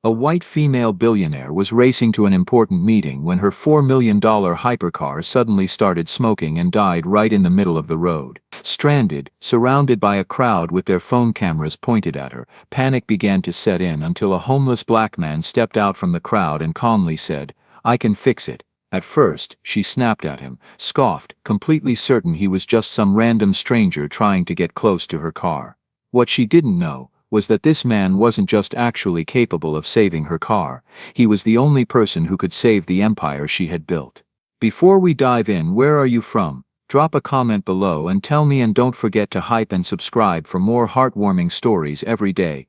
A white female billionaire was racing to an important meeting when her $4 million hypercar suddenly started smoking and died right in the middle of the road. Stranded, surrounded by a crowd with their phone cameras pointed at her, panic began to set in until a homeless black man stepped out from the crowd and calmly said, "I can fix it." At first, she snapped at him, scoffed, completely certain he was just some random stranger trying to get close to her car. What she didn't know was that this man wasn't just actually capable of saving her car, he was the only person who could save the empire she had built. Before we dive in, where are you from? Drop a comment below and tell me, and don't forget to hype and subscribe for more heartwarming stories every day.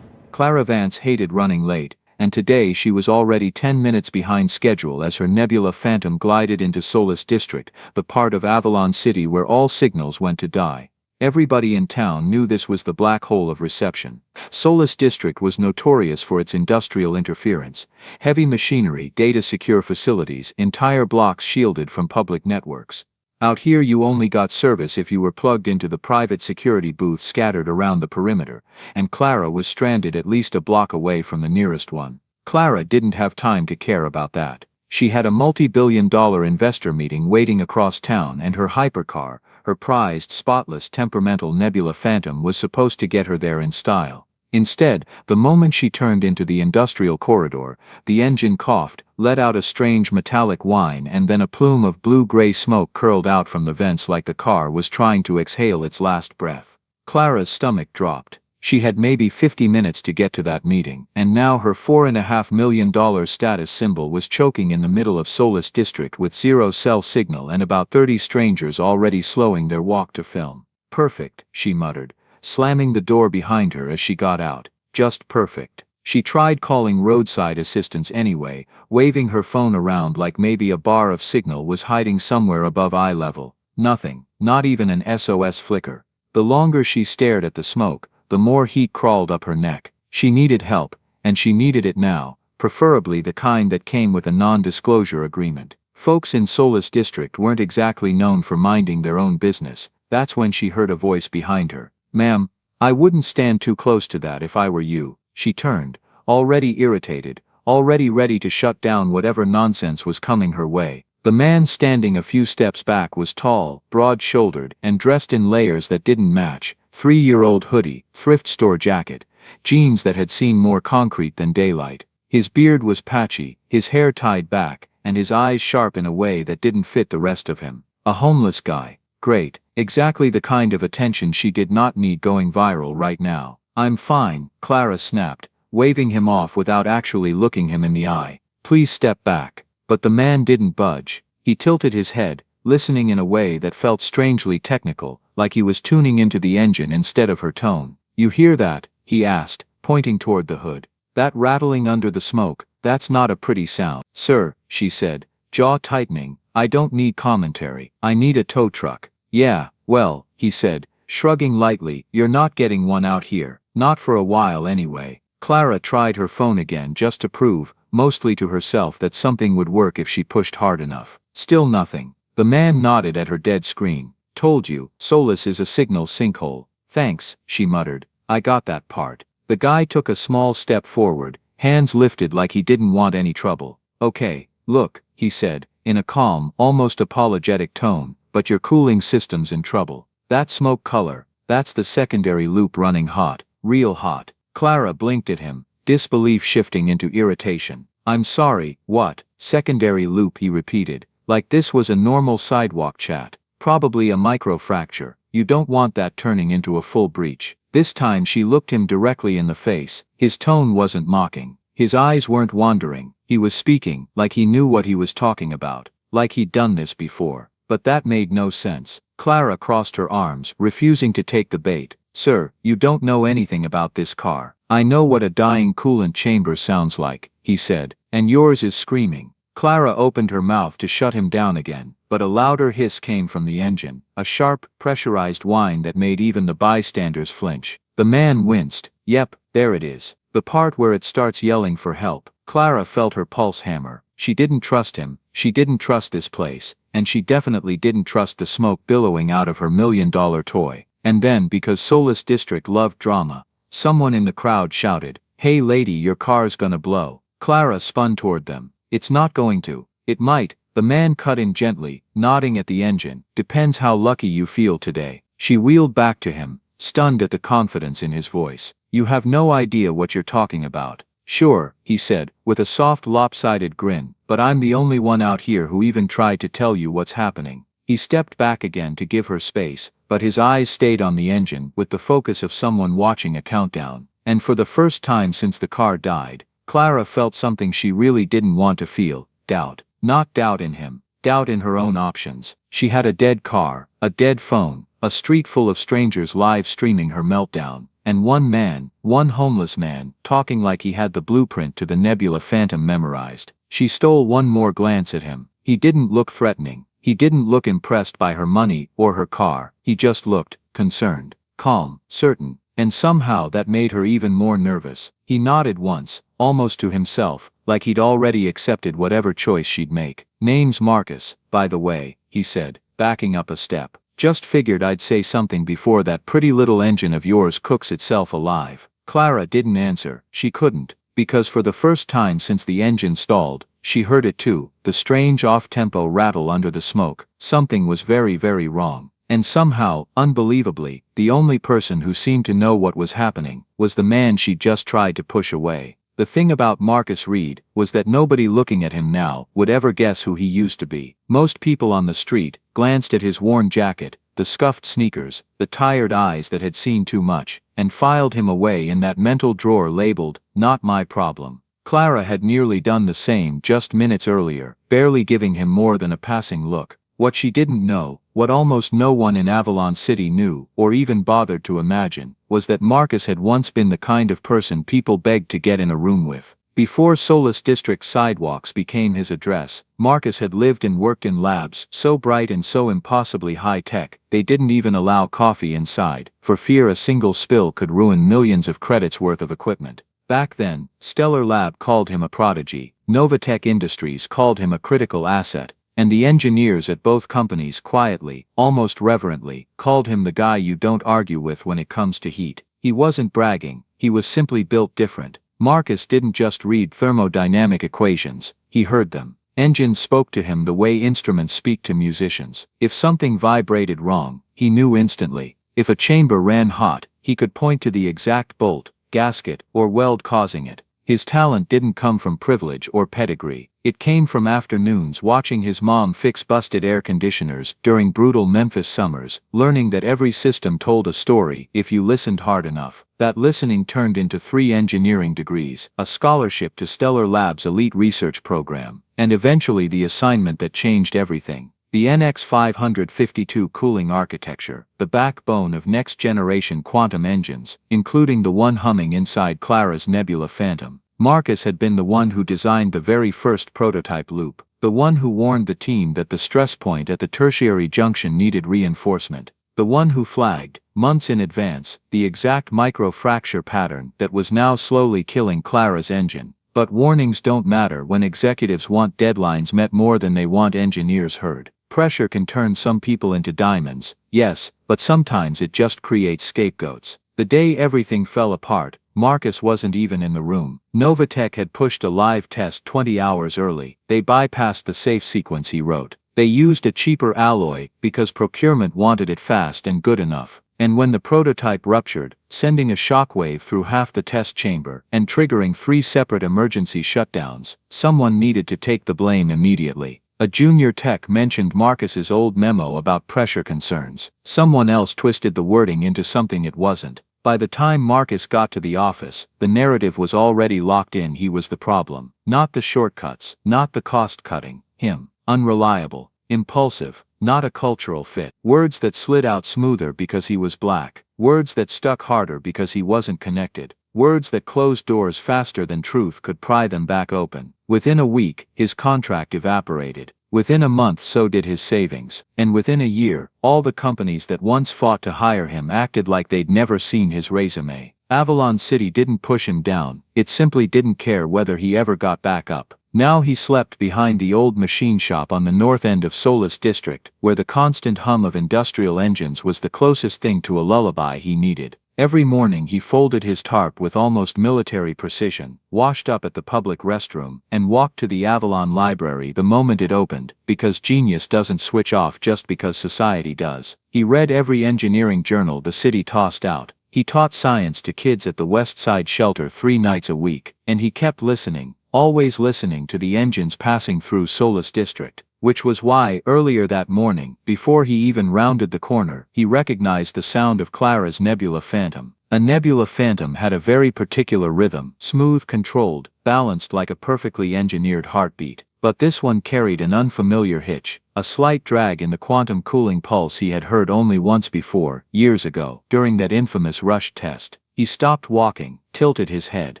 Clara Vance hated running late, and today she was already 10 minutes behind schedule as her Nebula Phantom glided into Solis District, the part of Avalon City where all signals went to die. Everybody in town knew this was the black hole of reception. Solis District was notorious for its industrial interference, heavy machinery, data-secure facilities, entire blocks shielded from public networks. Out here you only got service if you were plugged into the private security booths scattered around the perimeter, and Clara was stranded at least a block away from the nearest one. Clara didn't have time to care about that. She had a multi-billion-dollar investor meeting waiting across town, and her hypercar, her prized, spotless, temperamental Nebula Phantom, was supposed to get her there in style. Instead, the moment she turned into the industrial corridor, the engine coughed, let out a strange metallic whine, and then a plume of blue-gray smoke curled out from the vents like the car was trying to exhale its last breath. Clara's stomach dropped. She had maybe 50 minutes to get to that meeting, and now her $4.5 million status symbol was choking in the middle of Solis District with zero cell signal and about 30 strangers already slowing their walk to film. "Perfect," she muttered, slamming the door behind her as she got out. "Just perfect." She tried calling roadside assistance anyway, waving her phone around like maybe a bar of signal was hiding somewhere above eye level. Nothing, not even an SOS flicker. The longer she stared at the smoke, the more heat crawled up her neck. She needed help, and she needed it now, preferably the kind that came with a non-disclosure agreement. Folks in Solis District weren't exactly known for minding their own business. That's when she heard a voice behind her. "Ma'am, I wouldn't stand too close to that if I were you." She turned, already irritated, already ready to shut down whatever nonsense was coming her way. The man standing a few steps back was tall, broad-shouldered, and dressed in layers that didn't match. 3-year-old hoodie, thrift store jacket, jeans that had seen more concrete than daylight. His beard was patchy, his hair tied back, and his eyes sharp in a way that didn't fit the rest of him. A homeless guy. Great. Exactly the kind of attention she did not need going viral right now. "I'm fine," Clara snapped, waving him off without actually looking him in the eye. "Please step back." But the man didn't budge. He tilted his head, listening in a way that felt strangely technical, like he was tuning into the engine instead of her tone. "You hear that?" he asked, pointing toward the hood. "That rattling under the smoke, that's not a pretty sound." "Sir," she said, jaw tightening, "I don't need commentary. I need a tow truck." "Yeah, well," he said, shrugging lightly, "you're not getting one out here. Not for a while anyway." Clara tried her phone again just to prove, mostly to herself, that something would work if she pushed hard enough. Still nothing. The man nodded at her dead screen. "Told you, Solis is a signal sinkhole." "Thanks," she muttered. "I got that part." The guy took a small step forward, hands lifted like he didn't want any trouble. "Okay, look," he said, in a calm, almost apologetic tone, "but your cooling system's in trouble. That smoke color, that's the secondary loop running hot, real hot." Clara blinked at him, disbelief shifting into irritation. "I'm sorry, what? Secondary loop?" he repeated, like this was a normal sidewalk chat. "Probably a microfracture. You don't want that turning into a full breach." This time she looked him directly in the face. His tone wasn't mocking. His eyes weren't wandering. He was speaking, like he knew what he was talking about, like he'd done this before. But that made no sense. Clara crossed her arms, refusing to take the bait. "Sir, you don't know anything about this car." "I know what a dying coolant chamber sounds like," he said, "and yours is screaming." Clara opened her mouth to shut him down again, but a louder hiss came from the engine, a sharp, pressurized whine that made even the bystanders flinch. The man winced. "Yep, there it is. The part where it starts yelling for help." Clara felt her pulse hammer. She didn't trust him, she didn't trust this place, and she definitely didn't trust the smoke billowing out of her $1 million toy. And then, because Solis District loved drama, someone in the crowd shouted, "Hey lady, your car's gonna blow." Clara spun toward them. "It's not going to." "It might," the man cut in gently, nodding at the engine. "Depends how lucky you feel today." She wheeled back to him, stunned at the confidence in his voice. "You have no idea what you're talking about." "Sure," he said, with a soft lopsided grin, "but I'm the only one out here who even tried to tell you what's happening." He stepped back again to give her space, but his eyes stayed on the engine with the focus of someone watching a countdown. And for the first time since the car died, Clara felt something she really didn't want to feel: doubt. Not doubt in him, doubt in her own options. She had a dead car, a dead phone, a street full of strangers live streaming her meltdown, and one man, one homeless man, talking like he had the blueprint to the Nebula Phantom memorized. She stole one more glance at him. He didn't look threatening. He didn't look impressed by her money or her car. He just looked concerned, calm, certain, and somehow that made her even more nervous. He nodded once, almost to himself, like he'd already accepted whatever choice she'd make. "Name's Marcus, by the way," he said, backing up a step. "Just figured I'd say something before that pretty little engine of yours cooks itself alive." Clara didn't answer. She couldn't, because for the first time since the engine stalled, she heard it too, the strange off-tempo rattle under the smoke. Something was very, very wrong. And somehow, unbelievably, the only person who seemed to know what was happening was the man she'd just tried to push away. The thing about Marcus Reed was that nobody looking at him now would ever guess who he used to be. Most people on the street glanced at his worn jacket, the scuffed sneakers, the tired eyes that had seen too much, and filed him away in that mental drawer labeled, "Not my problem." Clara had nearly done the same just minutes earlier, barely giving him more than a passing look. What she didn't know, what almost no one in Avalon City knew, or even bothered to imagine, was that Marcus had once been the kind of person people begged to get in a room with. Before Solis District sidewalks became his address, Marcus had lived and worked in labs so bright and so impossibly high-tech, they didn't even allow coffee inside, for fear a single spill could ruin millions of credits worth of equipment. Back then, Stellar Lab called him a prodigy, Novatech Industries called him a critical asset, and the engineers at both companies quietly, almost reverently, called him the guy you don't argue with when it comes to heat. He wasn't bragging, he was simply built different. Marcus didn't just read thermodynamic equations, he heard them. Engines spoke to him the way instruments speak to musicians. If something vibrated wrong, he knew instantly. If a chamber ran hot, he could point to the exact bolt, gasket, or weld causing it. His talent didn't come from privilege or pedigree. It came from afternoons watching his mom fix busted air conditioners during brutal Memphis summers, learning that every system told a story if you listened hard enough. That listening turned into 3 engineering degrees, a scholarship to Stellar Labs' elite research program, and eventually the assignment that changed everything. The NX 552 cooling architecture, the backbone of next-generation quantum engines, including the one humming inside Clara's Nebula Phantom. Marcus had been the one who designed the very first prototype loop, the one who warned the team that the stress point at the tertiary junction needed reinforcement, the one who flagged, months in advance, the exact microfracture pattern that was now slowly killing Clara's engine. But warnings don't matter when executives want deadlines met more than they want engineers heard. Pressure can turn some people into diamonds, yes, but sometimes it just creates scapegoats. The day everything fell apart, Marcus wasn't even in the room. Novatech had pushed a live test 20 hours early. They bypassed the safe sequence he wrote. They used a cheaper alloy because procurement wanted it fast and good enough. And when the prototype ruptured, sending a shockwave through half the test chamber and triggering 3 separate emergency shutdowns, someone needed to take the blame immediately. A junior tech mentioned Marcus's old memo about pressure concerns. Someone else twisted the wording into something it wasn't. By the time Marcus got to the office, the narrative was already locked in. He was the problem. Not the shortcuts, not the cost-cutting. Him. Unreliable. Impulsive. Not a cultural fit. Words that slid out smoother because he was black. Words that stuck harder because he wasn't connected. Words that closed doors faster than truth could pry them back open. Within a week, his contract evaporated. Within a month, so did his savings. And within a year, all the companies that once fought to hire him acted like they'd never seen his resume. Avalon City didn't push him down, it simply didn't care whether he ever got back up. Now he slept behind the old machine shop on the north end of Solis District, where the constant hum of industrial engines was the closest thing to a lullaby he needed. Every morning he folded his tarp with almost military precision, washed up at the public restroom, and walked to the Avalon Library the moment it opened, because genius doesn't switch off just because society does. He read every engineering journal the city tossed out. He taught science to kids at the West Side shelter 3 nights a week, and he kept listening, always listening to the engines passing through Solis District. Which was why, earlier that morning, before he even rounded the corner, he recognized the sound of Clara's Nebula Phantom. A Nebula Phantom had a very particular rhythm, smooth, controlled, balanced like a perfectly engineered heartbeat. But this one carried an unfamiliar hitch, a slight drag in the quantum cooling pulse he had heard only once before, years ago, during that infamous rush test. He stopped walking, tilted his head,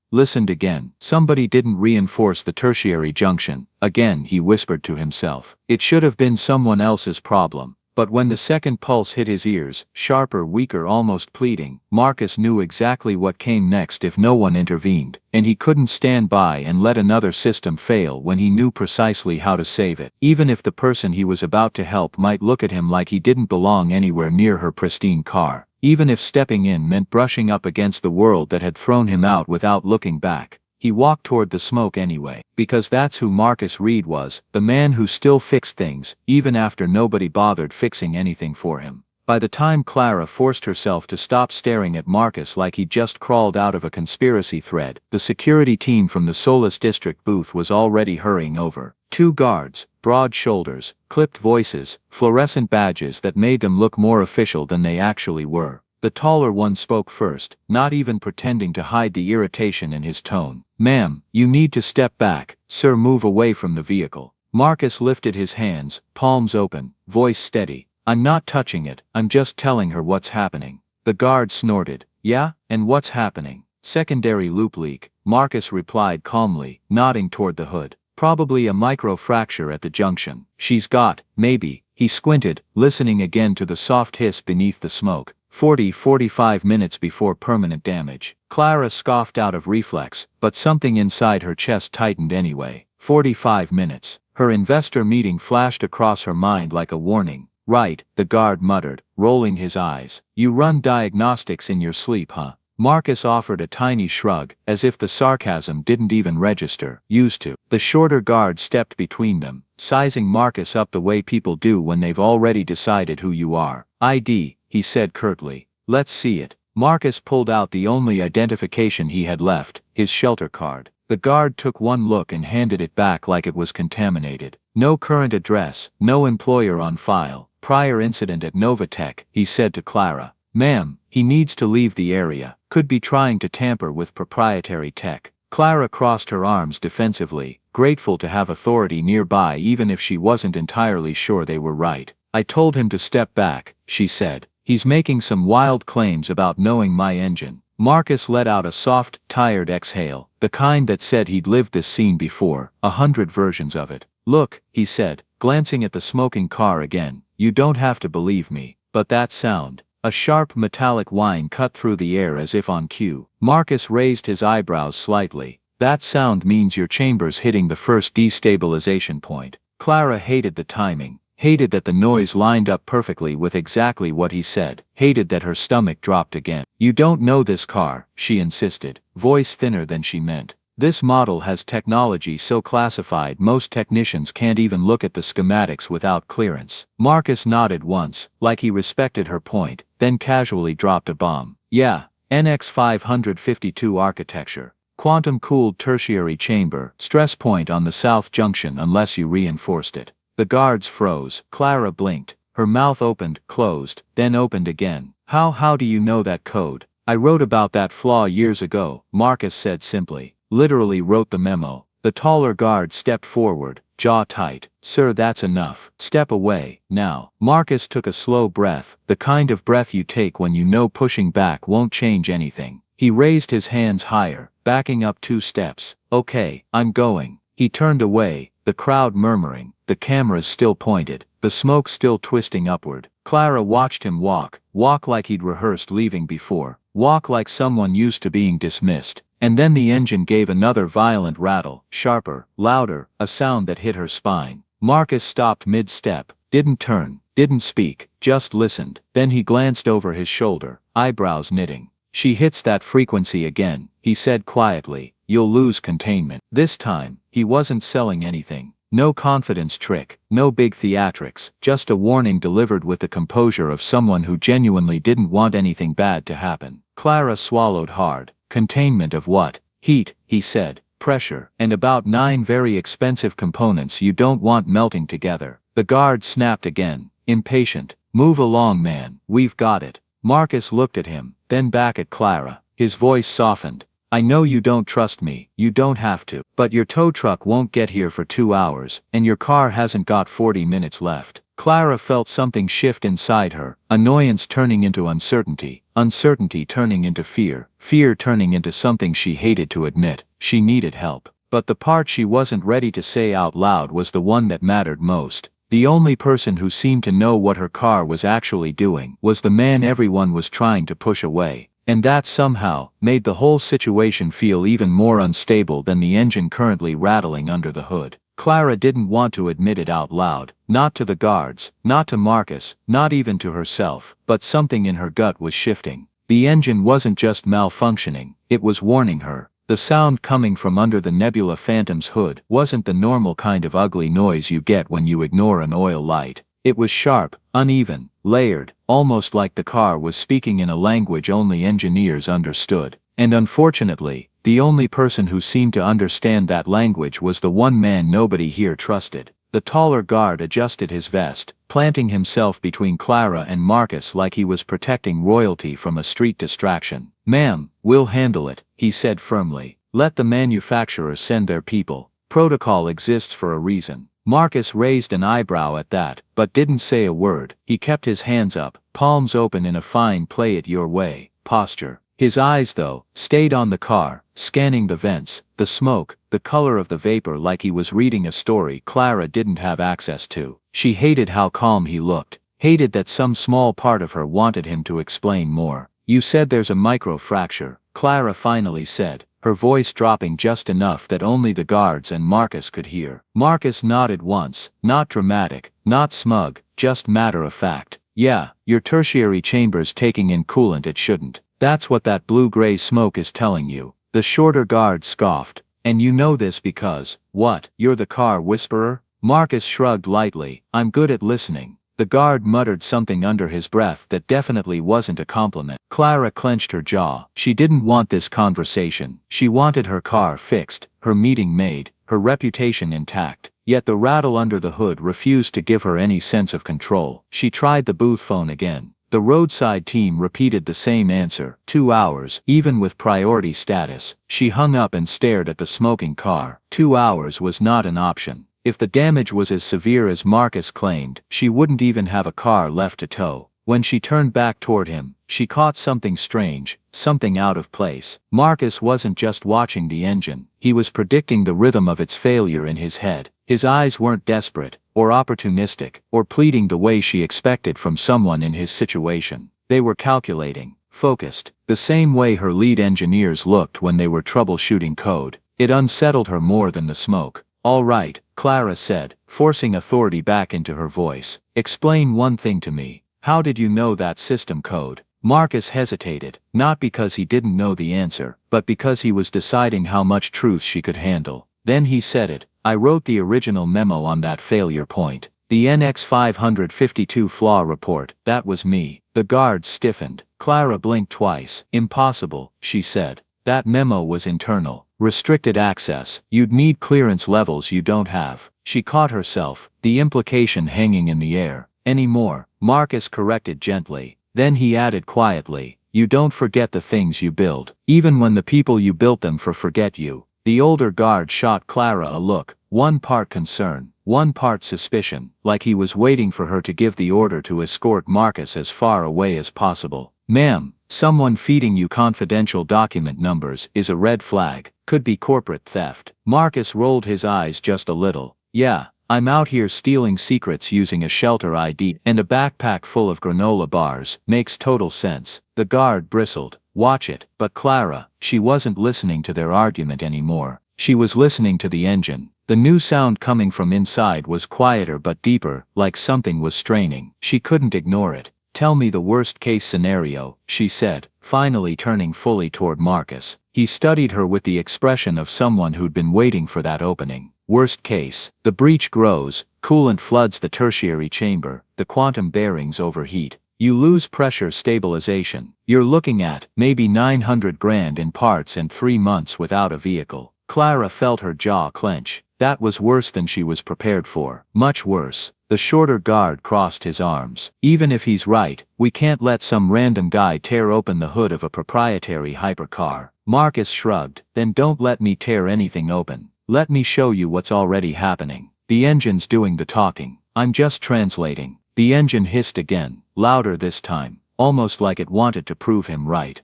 listened again. Somebody didn't reinforce the tertiary junction. Again, he whispered to himself. It should have been someone else's problem. But when the second pulse hit his ears, sharper, weaker, almost pleading, Marcus knew exactly what came next if no one intervened, and he couldn't stand by and let another system fail when he knew precisely how to save it, even if the person he was about to help might look at him like he didn't belong anywhere near her pristine car, even if stepping in meant brushing up against the world that had thrown him out without looking back. He walked toward the smoke anyway, because that's who Marcus Reed was, the man who still fixed things, even after nobody bothered fixing anything for him. By the time Clara forced herself to stop staring at Marcus like he'd just crawled out of a conspiracy thread, the security team from the Solis District booth was already hurrying over. 2 guards, broad shoulders, clipped voices, fluorescent badges that made them look more official than they actually were. The taller one spoke first, not even pretending to hide the irritation in his tone. "Ma'am, you need to step back, sir, move away from the vehicle." Marcus lifted his hands, palms open, voice steady. "I'm not touching it, I'm just telling her what's happening." The guard snorted. "Yeah, and what's happening?" "Secondary loop leak," Marcus replied calmly, nodding toward the hood. "Probably a microfracture at the junction. She's got, maybe." He squinted, listening again to the soft hiss beneath the smoke. 45 minutes before permanent damage. Clara scoffed out of reflex, but something inside her chest tightened anyway. 45 minutes. Her investor meeting flashed across her mind like a warning. "Right," the guard muttered, rolling his eyes. "You run diagnostics in your sleep, huh?" Marcus offered a tiny shrug, as if the sarcasm didn't even register. "Used to." The shorter guard stepped between them, sizing Marcus up the way people do when they've already decided who you are. "ID, he said curtly. "Let's see it." Marcus pulled out the only identification he had left, his shelter card. The guard took one look and handed it back like it was contaminated. "No current address, no employer on file, prior incident at Novatech," he said to Clara. "Ma'am, he needs to leave the area, could be trying to tamper with proprietary tech." Clara crossed her arms defensively, grateful to have authority nearby even if she wasn't entirely sure they were right. "I told him to step back," she said. "He's making some wild claims about knowing my engine." Marcus let out a soft, tired exhale, the kind that said he'd lived this scene before, 100 versions of it. "Look," he said, glancing at the smoking car again, "you don't have to believe me, but that sound." A sharp metallic whine cut through the air as if on cue. Marcus raised his eyebrows slightly. "That sound means your chamber's hitting the first destabilization point." Clara hated the timing. Hated that the noise lined up perfectly with exactly what he said. Hated that her stomach dropped again. "You don't know this car," she insisted, voice thinner than she meant. "This model has technology so classified most technicians can't even look at the schematics without clearance." Marcus nodded once, like he respected her point, then casually dropped a bomb. "Yeah, NX 552 architecture. Quantum-cooled tertiary chamber, stress point on the south junction unless you reinforced it." The guards froze. Clara blinked. Her mouth opened, closed, then opened again. How do you know that code?" "I wrote about that flaw years ago," Marcus said simply. "Literally wrote the memo." The taller guard stepped forward, jaw tight. "Sir, that's enough. Step away, now." Marcus took a slow breath, the kind of breath you take when you know pushing back won't change anything. He raised his hands higher, backing up 2 steps. "Okay, I'm going." He turned away, the crowd murmuring, the cameras still pointed, the smoke still twisting upward. Clara watched him walk like he'd rehearsed leaving before, walk like someone used to being dismissed. And then the engine gave another violent rattle, sharper, louder, a sound that hit her spine. Marcus stopped mid-step, didn't turn, didn't speak, just listened. Then he glanced over his shoulder, eyebrows knitting. She hits that frequency again, he said quietly, you'll lose containment. This time, he wasn't selling anything. No confidence trick, no big theatrics, just a warning delivered with the composure of someone who genuinely didn't want anything bad to happen. Clara swallowed hard. Containment of what? Heat, he said, pressure, and about 9 very expensive components you don't want melting together. The guard snapped again, impatient. Move along, man, we've got it. Marcus looked at him, then back at Clara. His voice softened. I know you don't trust me, you don't have to, but your tow truck won't get here for 2 hours, and your car hasn't got 40 minutes left. Clara felt something shift inside her, annoyance turning into uncertainty, uncertainty turning into fear, fear turning into something she hated to admit. She needed help. But the part she wasn't ready to say out loud was the one that mattered most. The only person who seemed to know what her car was actually doing was the man everyone was trying to push away. And that somehow made the whole situation feel even more unstable than the engine currently rattling under the hood. Clara didn't want to admit it out loud, not to the guards, not to Marcus, not even to herself, but something in her gut was shifting. The engine wasn't just malfunctioning, it was warning her. The sound coming from under the Nebula Phantom's hood wasn't the normal kind of ugly noise you get when you ignore an oil light. It was sharp, uneven, layered, almost like the car was speaking in a language only engineers understood. And unfortunately, the only person who seemed to understand that language was the one man nobody here trusted. The taller guard adjusted his vest, planting himself between Clara and Marcus like he was protecting royalty from a street distraction. Ma'am, we'll handle it, he said firmly. Let the manufacturers send their people. Protocol exists for a reason. Marcus raised an eyebrow at that, but didn't say a word. He kept his hands up, palms open in a fine play-it-your-way posture. His eyes, though, stayed on the car, scanning the vents, the smoke, the color of the vapor like he was reading a story Clara didn't have access to. She hated how calm he looked, hated that some small part of her wanted him to explain more. You said there's a microfracture, Clara finally said, her voice dropping just enough that only the guards and Marcus could hear. Marcus nodded once, not dramatic, not smug, just matter of fact. Yeah, your tertiary chamber's taking in coolant it shouldn't. That's what that blue-gray smoke is telling you. The shorter guard scoffed. And you know this because, what, you're the car whisperer? Marcus shrugged lightly. I'm good at listening. The guard muttered something under his breath that definitely wasn't a compliment. Clara clenched her jaw. She didn't want this conversation. She wanted her car fixed, her meeting made, her reputation intact. Yet the rattle under the hood refused to give her any sense of control. She tried the booth phone again. The roadside team repeated the same answer. 2 hours, even with priority status. She hung up and stared at the smoking car. 2 hours was not an option. If the damage was as severe as Marcus claimed, she wouldn't even have a car left to tow. When she turned back toward him, she caught something strange, something out of place. Marcus wasn't just watching the engine, he was predicting the rhythm of its failure in his head. His eyes weren't desperate, or opportunistic, or pleading the way she expected from someone in his situation. They were calculating, focused, the same way her lead engineers looked when they were troubleshooting code. It unsettled her more than the smoke. All right, Clara said, forcing authority back into her voice. Explain one thing to me. How did you know that system code? Marcus hesitated, not because he didn't know the answer, but because he was deciding how much truth she could handle. Then he said it. I wrote the original memo on that failure point. The NX 552 flaw report, that was me. The guards stiffened. Clara blinked twice. Impossible, she said. That memo was internal. Restricted access. You'd need clearance levels you don't have. She caught herself, the implication hanging in the air. Any more? Marcus corrected gently. Then he added quietly, you don't forget the things you build, even when the people you built them for forget you. The older guard shot Clara a look, one part concern, one part suspicion, like he was waiting for her to give the order to escort Marcus as far away as possible. Ma'am, someone feeding you confidential document numbers is a red flag, could be corporate theft. Marcus rolled his eyes just a little. Yeah, I'm out here stealing secrets using a shelter ID and a backpack full of granola bars. Makes total sense. The guard bristled. Watch it. But Clara, she wasn't listening to their argument anymore. She was listening to the engine. The new sound coming from inside was quieter but deeper, like something was straining. She couldn't ignore it. Tell me the worst-case scenario, she said, finally turning fully toward Marcus. He studied her with the expression of someone who'd been waiting for that opening. Worst case, the breach grows, coolant floods the tertiary chamber, the quantum bearings overheat. You lose pressure stabilization. You're looking at maybe 900 grand in parts and 3 months without a vehicle. Clara felt her jaw clench. That was worse than she was prepared for. Much worse. The shorter guard crossed his arms. Even if he's right, we can't let some random guy tear open the hood of a proprietary hypercar. Marcus shrugged. Then don't let me tear anything open. Let me show you what's already happening. The engine's doing the talking. I'm just translating. The engine hissed again, louder this time, almost like it wanted to prove him right.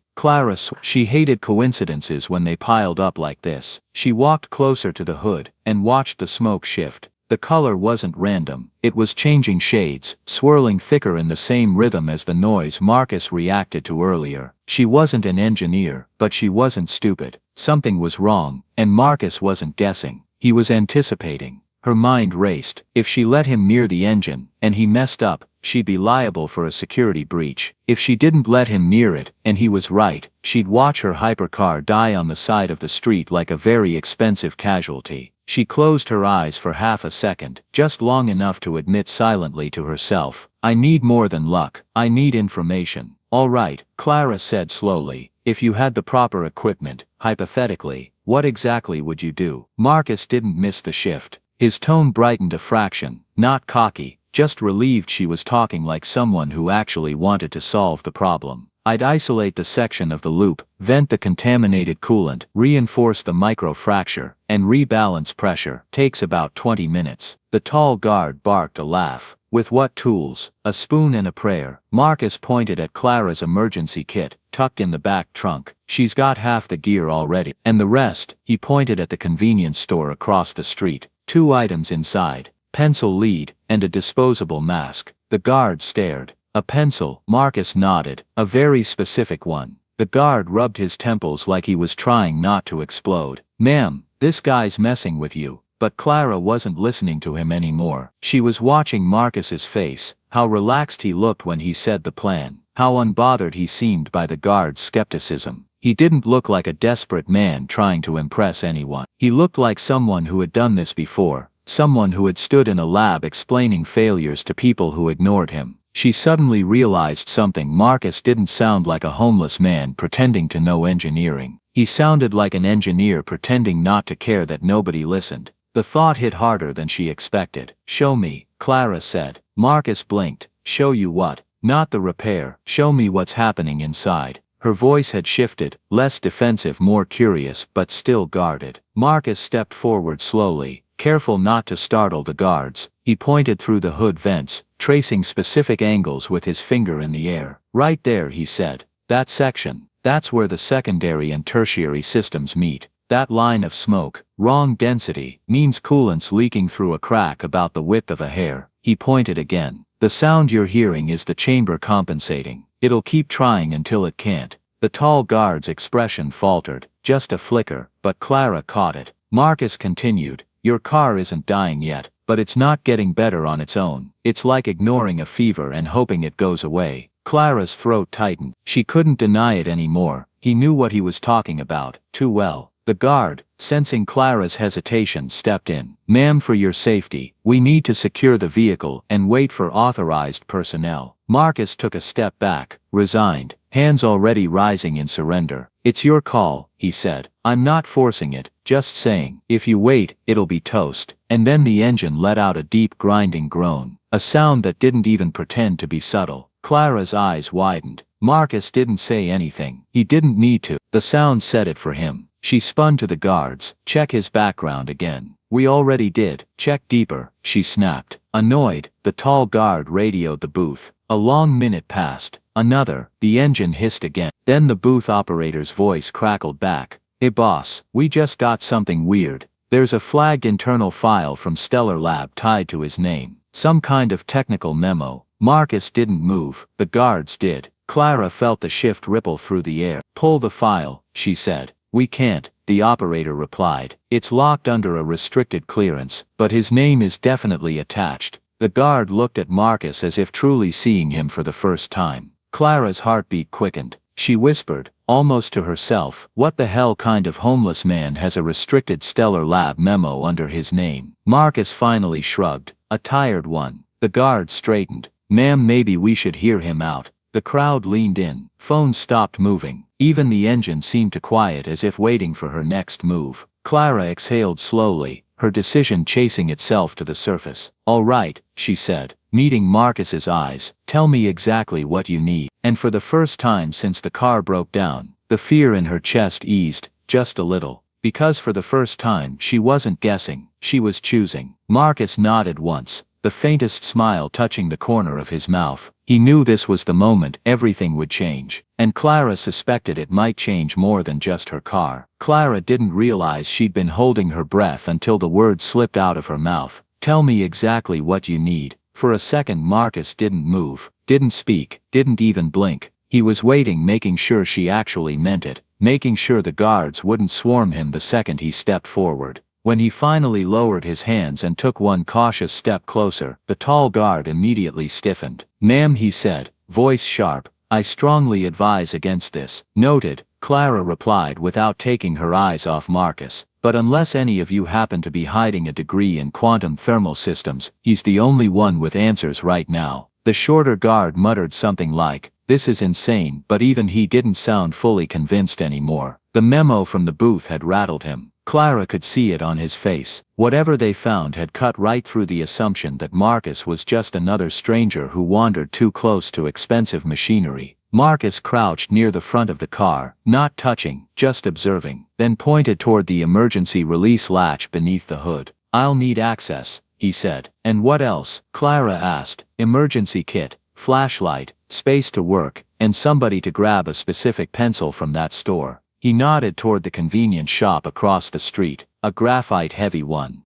She hated coincidences when they piled up like this. She walked closer to the hood and watched the smoke shift. The color wasn't random, it was changing shades, swirling thicker in the same rhythm as the noise Marcus reacted to earlier. She wasn't an engineer, but she wasn't stupid. Something was wrong, and Marcus wasn't guessing. He was anticipating. Her mind raced. If she let him near the engine, and he messed up, she'd be liable for a security breach. If she didn't let him near it, and he was right, she'd watch her hypercar die on the side of the street like a very expensive casualty. She closed her eyes for half a second, just long enough to admit silently to herself, I need more than luck, I need information. All right, Clara said slowly, if you had the proper equipment, hypothetically, what exactly would you do? Marcus didn't miss the shift. His tone brightened a fraction, not cocky, just relieved she was talking like someone who actually wanted to solve the problem. I'd isolate the section of the loop, vent the contaminated coolant, reinforce the microfracture, and rebalance pressure. Takes about 20 minutes. The tall guard barked a laugh. With what tools? A spoon and a prayer. Marcus pointed at Clara's emergency kit, tucked in the back trunk. She's got half the gear already. And the rest, he pointed at the convenience store across the street. 2 items inside, pencil lead, and a disposable mask. The guard stared. A pencil, Marcus nodded, a very specific one. The guard rubbed his temples like he was trying not to explode. Ma'am, this guy's messing with you. But Clara wasn't listening to him anymore. She was watching Marcus's face, how relaxed he looked when he said the plan, how unbothered he seemed by the guard's skepticism. He didn't look like a desperate man trying to impress anyone. He looked like someone who had done this before, someone who had stood in a lab explaining failures to people who ignored him. She suddenly realized something. Marcus didn't sound like a homeless man pretending to know engineering. He sounded like an engineer pretending not to care that nobody listened. The thought hit harder than she expected. Show me, Clara said. Marcus blinked. Show you what? Not the repair. Show me what's happening inside. Her voice had shifted, less defensive, more curious, but still guarded. Marcus stepped forward slowly, careful not to startle the guards. He pointed through the hood vents, tracing specific angles with his finger in the air. Right there, he said. That section. That's where the secondary and tertiary systems meet. That line of smoke, wrong density, means coolant's leaking through a crack about the width of a hair. He pointed again. The sound you're hearing is the chamber compensating. It'll keep trying until it can't. The tall guard's expression faltered, just a flicker, but Clara caught it. Marcus continued, your car isn't dying yet, but it's not getting better on its own. It's like ignoring a fever and hoping it goes away. Clara's throat tightened. She couldn't deny it anymore. He knew what he was talking about, too well. The guard, sensing Clara's hesitation, stepped in. Ma'am, for your safety, we need to secure the vehicle and wait for authorized personnel. Marcus took a step back, resigned, hands already rising in surrender. It's your call, he said. I'm not forcing it, just saying. If you wait, it'll be toast. And then the engine let out a deep grinding groan, a sound that didn't even pretend to be subtle. Clara's eyes widened. Marcus didn't say anything. He didn't need to. The sound said it for him. She spun to the guards. Check his background again. We already did. Check deeper, she snapped. Annoyed, the tall guard radioed the booth. A long minute passed. Another. The engine hissed again. Then the booth operator's voice crackled back. Hey boss, we just got something weird. There's a flagged internal file from Stellar Lab tied to his name. Some kind of technical memo. Marcus didn't move. The guards did. Clara felt the shift ripple through the air. Pull the file, she said. We can't, the operator replied. It's locked under a restricted clearance, but his name is definitely attached. The guard looked at Marcus as if truly seeing him for the first time. Clara's heartbeat quickened. She whispered, almost to herself, "What the hell kind of homeless man has a restricted Stellar Lab memo under his name?" Marcus finally shrugged, a tired one. The guard straightened. "Ma'am, maybe we should hear him out." The crowd leaned in. Phones stopped moving. Even the engine seemed to quiet as if waiting for her next move. Clara exhaled slowly, her decision chasing itself to the surface. "All right," she said, meeting Marcus's eyes, "tell me exactly what you need." And for the first time since the car broke down, the fear in her chest eased, just a little. Because for the first time she wasn't guessing, she was choosing. Marcus nodded once, the faintest smile touching the corner of his mouth. He knew this was the moment everything would change. And Clara suspected it might change more than just her car. Clara didn't realize she'd been holding her breath until the words slipped out of her mouth. "Tell me exactly what you need." For a second Marcus didn't move, didn't speak, didn't even blink. He was waiting, making sure she actually meant it, making sure the guards wouldn't swarm him the second he stepped forward. When he finally lowered his hands and took one cautious step closer, the tall guard immediately stiffened. "Ma'am," he said, voice sharp, "I strongly advise against this." "Noted," Clara replied without taking her eyes off Marcus. "But unless any of you happen to be hiding a degree in quantum thermal systems, he's the only one with answers right now." The shorter guard muttered something like, "This is insane," but even he didn't sound fully convinced anymore. The memo from the booth had rattled him. Clara could see it on his face. Whatever they found had cut right through the assumption that Marcus was just another stranger who wandered too close to expensive machinery. Marcus crouched near the front of the car, not touching, just observing, then pointed toward the emergency release latch beneath the hood. "I'll need access," he said. "And what else?" Clara asked. "Emergency kit, flashlight, space to work, and somebody to grab a specific pencil from that store." He nodded toward the convenience shop across the street, a graphite-heavy one.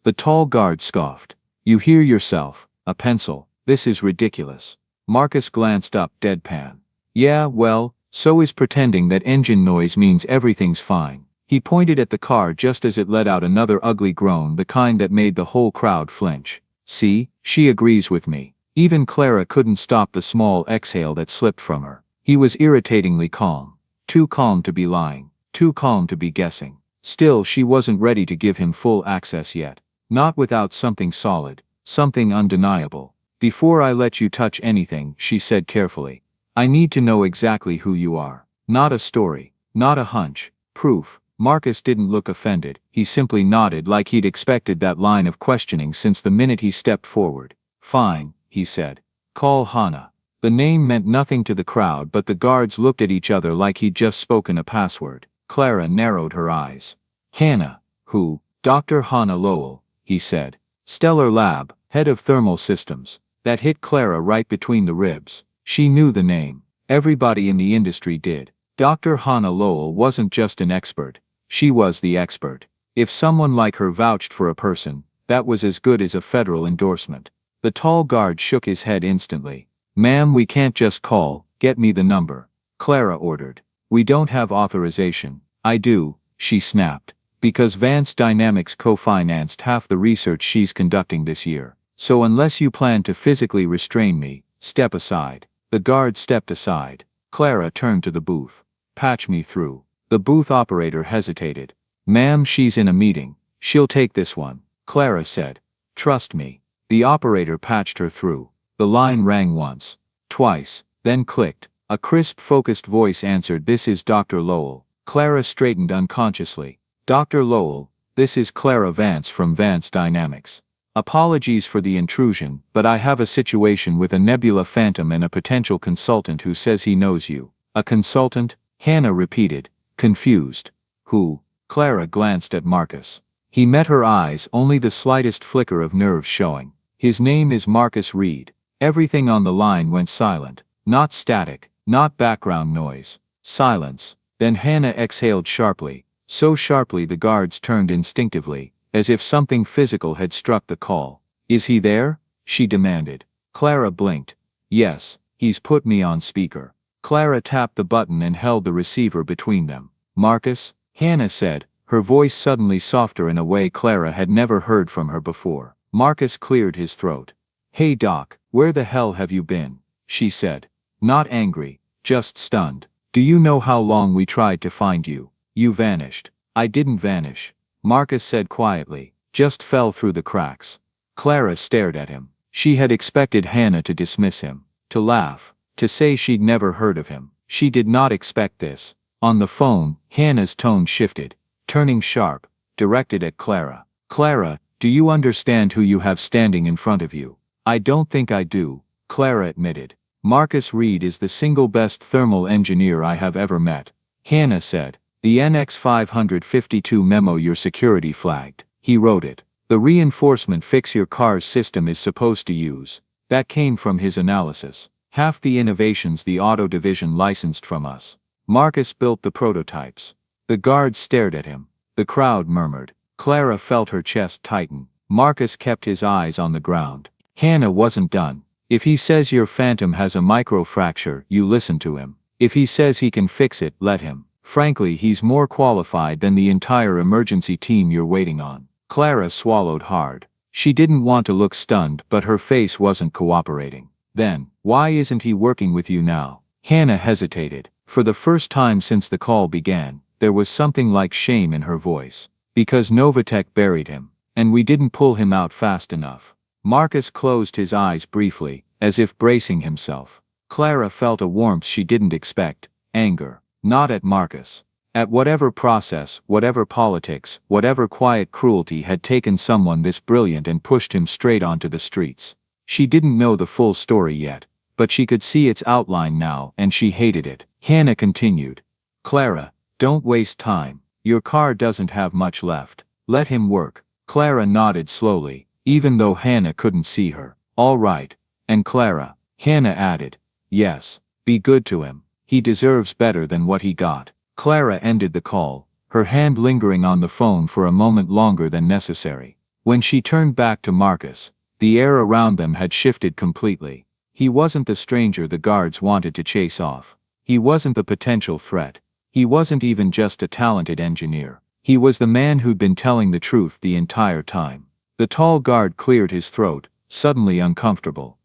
The tall guard scoffed. "You hear yourself, a pencil. This is ridiculous." Marcus glanced up deadpan. "Yeah, well, so is pretending that engine noise means everything's fine." He pointed at the car just as it let out another ugly groan, the kind that made the whole crowd flinch. "See, she agrees with me." Even Clara couldn't stop the small exhale that slipped from her. He was irritatingly calm. Too calm to be lying. Too calm to be guessing. Still, she wasn't ready to give him full access yet. Not without something solid. Something undeniable. "Before I let you touch anything," she said carefully, "I need to know exactly who you are. Not a story. Not a hunch. Proof." Marcus didn't look offended. He simply nodded like he'd expected that line of questioning since the minute he stepped forward. "Fine," he said. "Call Hannah." The name meant nothing to the crowd, but the guards looked at each other like he'd just spoken a password. Clara narrowed her eyes. "Hannah? Who?" "Dr. Hannah Lowell," he said. "Stellar Lab, head of thermal systems." That hit Clara right between the ribs. She knew the name. Everybody in the industry did. Dr. Hannah Lowell wasn't just an expert. She was the expert. If someone like her vouched for a person, that was as good as a federal endorsement. The tall guard shook his head instantly. "Ma'am, we can't just call, get me the number," Clara ordered. "We don't have authorization." "I do," she snapped, "because Vance Dynamics co-financed half the research she's conducting this year. So unless you plan to physically restrain me, step aside." The guard stepped aside. Clara turned to the booth. "Patch me through." The booth operator hesitated. "Ma'am, she's in a meeting. She'll take this one," Clara said. "Trust me." The operator patched her through. The line rang once, twice, then clicked. A crisp, focused voice answered, "This is Dr. Lowell." Clara straightened unconsciously. "Dr. Lowell, this is Clara Vance from Vance Dynamics. Apologies for the intrusion, but I have a situation with a Nebula Phantom and a potential consultant who says he knows you." "A consultant?" Hannah repeated, confused. "Who?" Clara glanced at Marcus. He met her eyes, only the slightest flicker of nerves showing. "His name is Marcus Reed." Everything on the line went silent. Not static, not background noise. Silence. Then Hannah exhaled sharply, so sharply the guards turned instinctively, as if something physical had struck the call. "Is he there?" she demanded. Clara blinked. "Yes, he's put me on speaker." Clara tapped the button and held the receiver between them. "Marcus?" Hannah said, her voice suddenly softer in a way Clara had never heard from her before. Marcus cleared his throat. "Hey Doc, where the hell have you been?" she said. Not angry, just stunned. "Do you know how long we tried to find you? You vanished." "I didn't vanish," Marcus said quietly, "just fell through the cracks." Clara stared at him. She had expected Hannah to dismiss him, to laugh, to say she'd never heard of him. She did not expect this. On the phone, Hannah's tone shifted, turning sharp, directed at Clara. "Clara, do you understand who you have standing in front of you?" "I don't think I do," Clara admitted. "Marcus Reed is the single best thermal engineer I have ever met," Hannah said. "The NX 552 memo your security flagged. He wrote it. The reinforcement fix your car's system is supposed to use. That came from his analysis. Half the innovations the auto division licensed from us. Marcus built the prototypes." The guards stared at him. The crowd murmured. Clara felt her chest tighten. Marcus kept his eyes on the ground. Hannah wasn't done. "If he says your Phantom has a microfracture, you listen to him. If he says he can fix it, let him. Frankly, he's more qualified than the entire emergency team you're waiting on." Clara swallowed hard. She didn't want to look stunned, but her face wasn't cooperating. "Then, why isn't he working with you now?" Hannah hesitated. For the first time since the call began, there was something like shame in her voice. "Because Novatech buried him, and we didn't pull him out fast enough." Marcus closed his eyes briefly, as if bracing himself. Clara felt a warmth she didn't expect, anger, not at Marcus. At whatever process, whatever politics, whatever quiet cruelty had taken someone this brilliant and pushed him straight onto the streets. She didn't know the full story yet, but she could see its outline now, and she hated it. Hannah continued. "Clara, don't waste time. Your car doesn't have much left. Let him work." Clara nodded slowly, even though Hannah couldn't see her. "All right. And Clara," Hannah added, "yes, be good to him. He deserves better than what he got." Clara ended the call, her hand lingering on the phone for a moment longer than necessary. When she turned back to Marcus, the air around them had shifted completely. He wasn't the stranger the guards wanted to chase off. He wasn't the potential threat. He wasn't even just a talented engineer. He was the man who'd been telling the truth the entire time. The tall guard cleared his throat, suddenly uncomfortable.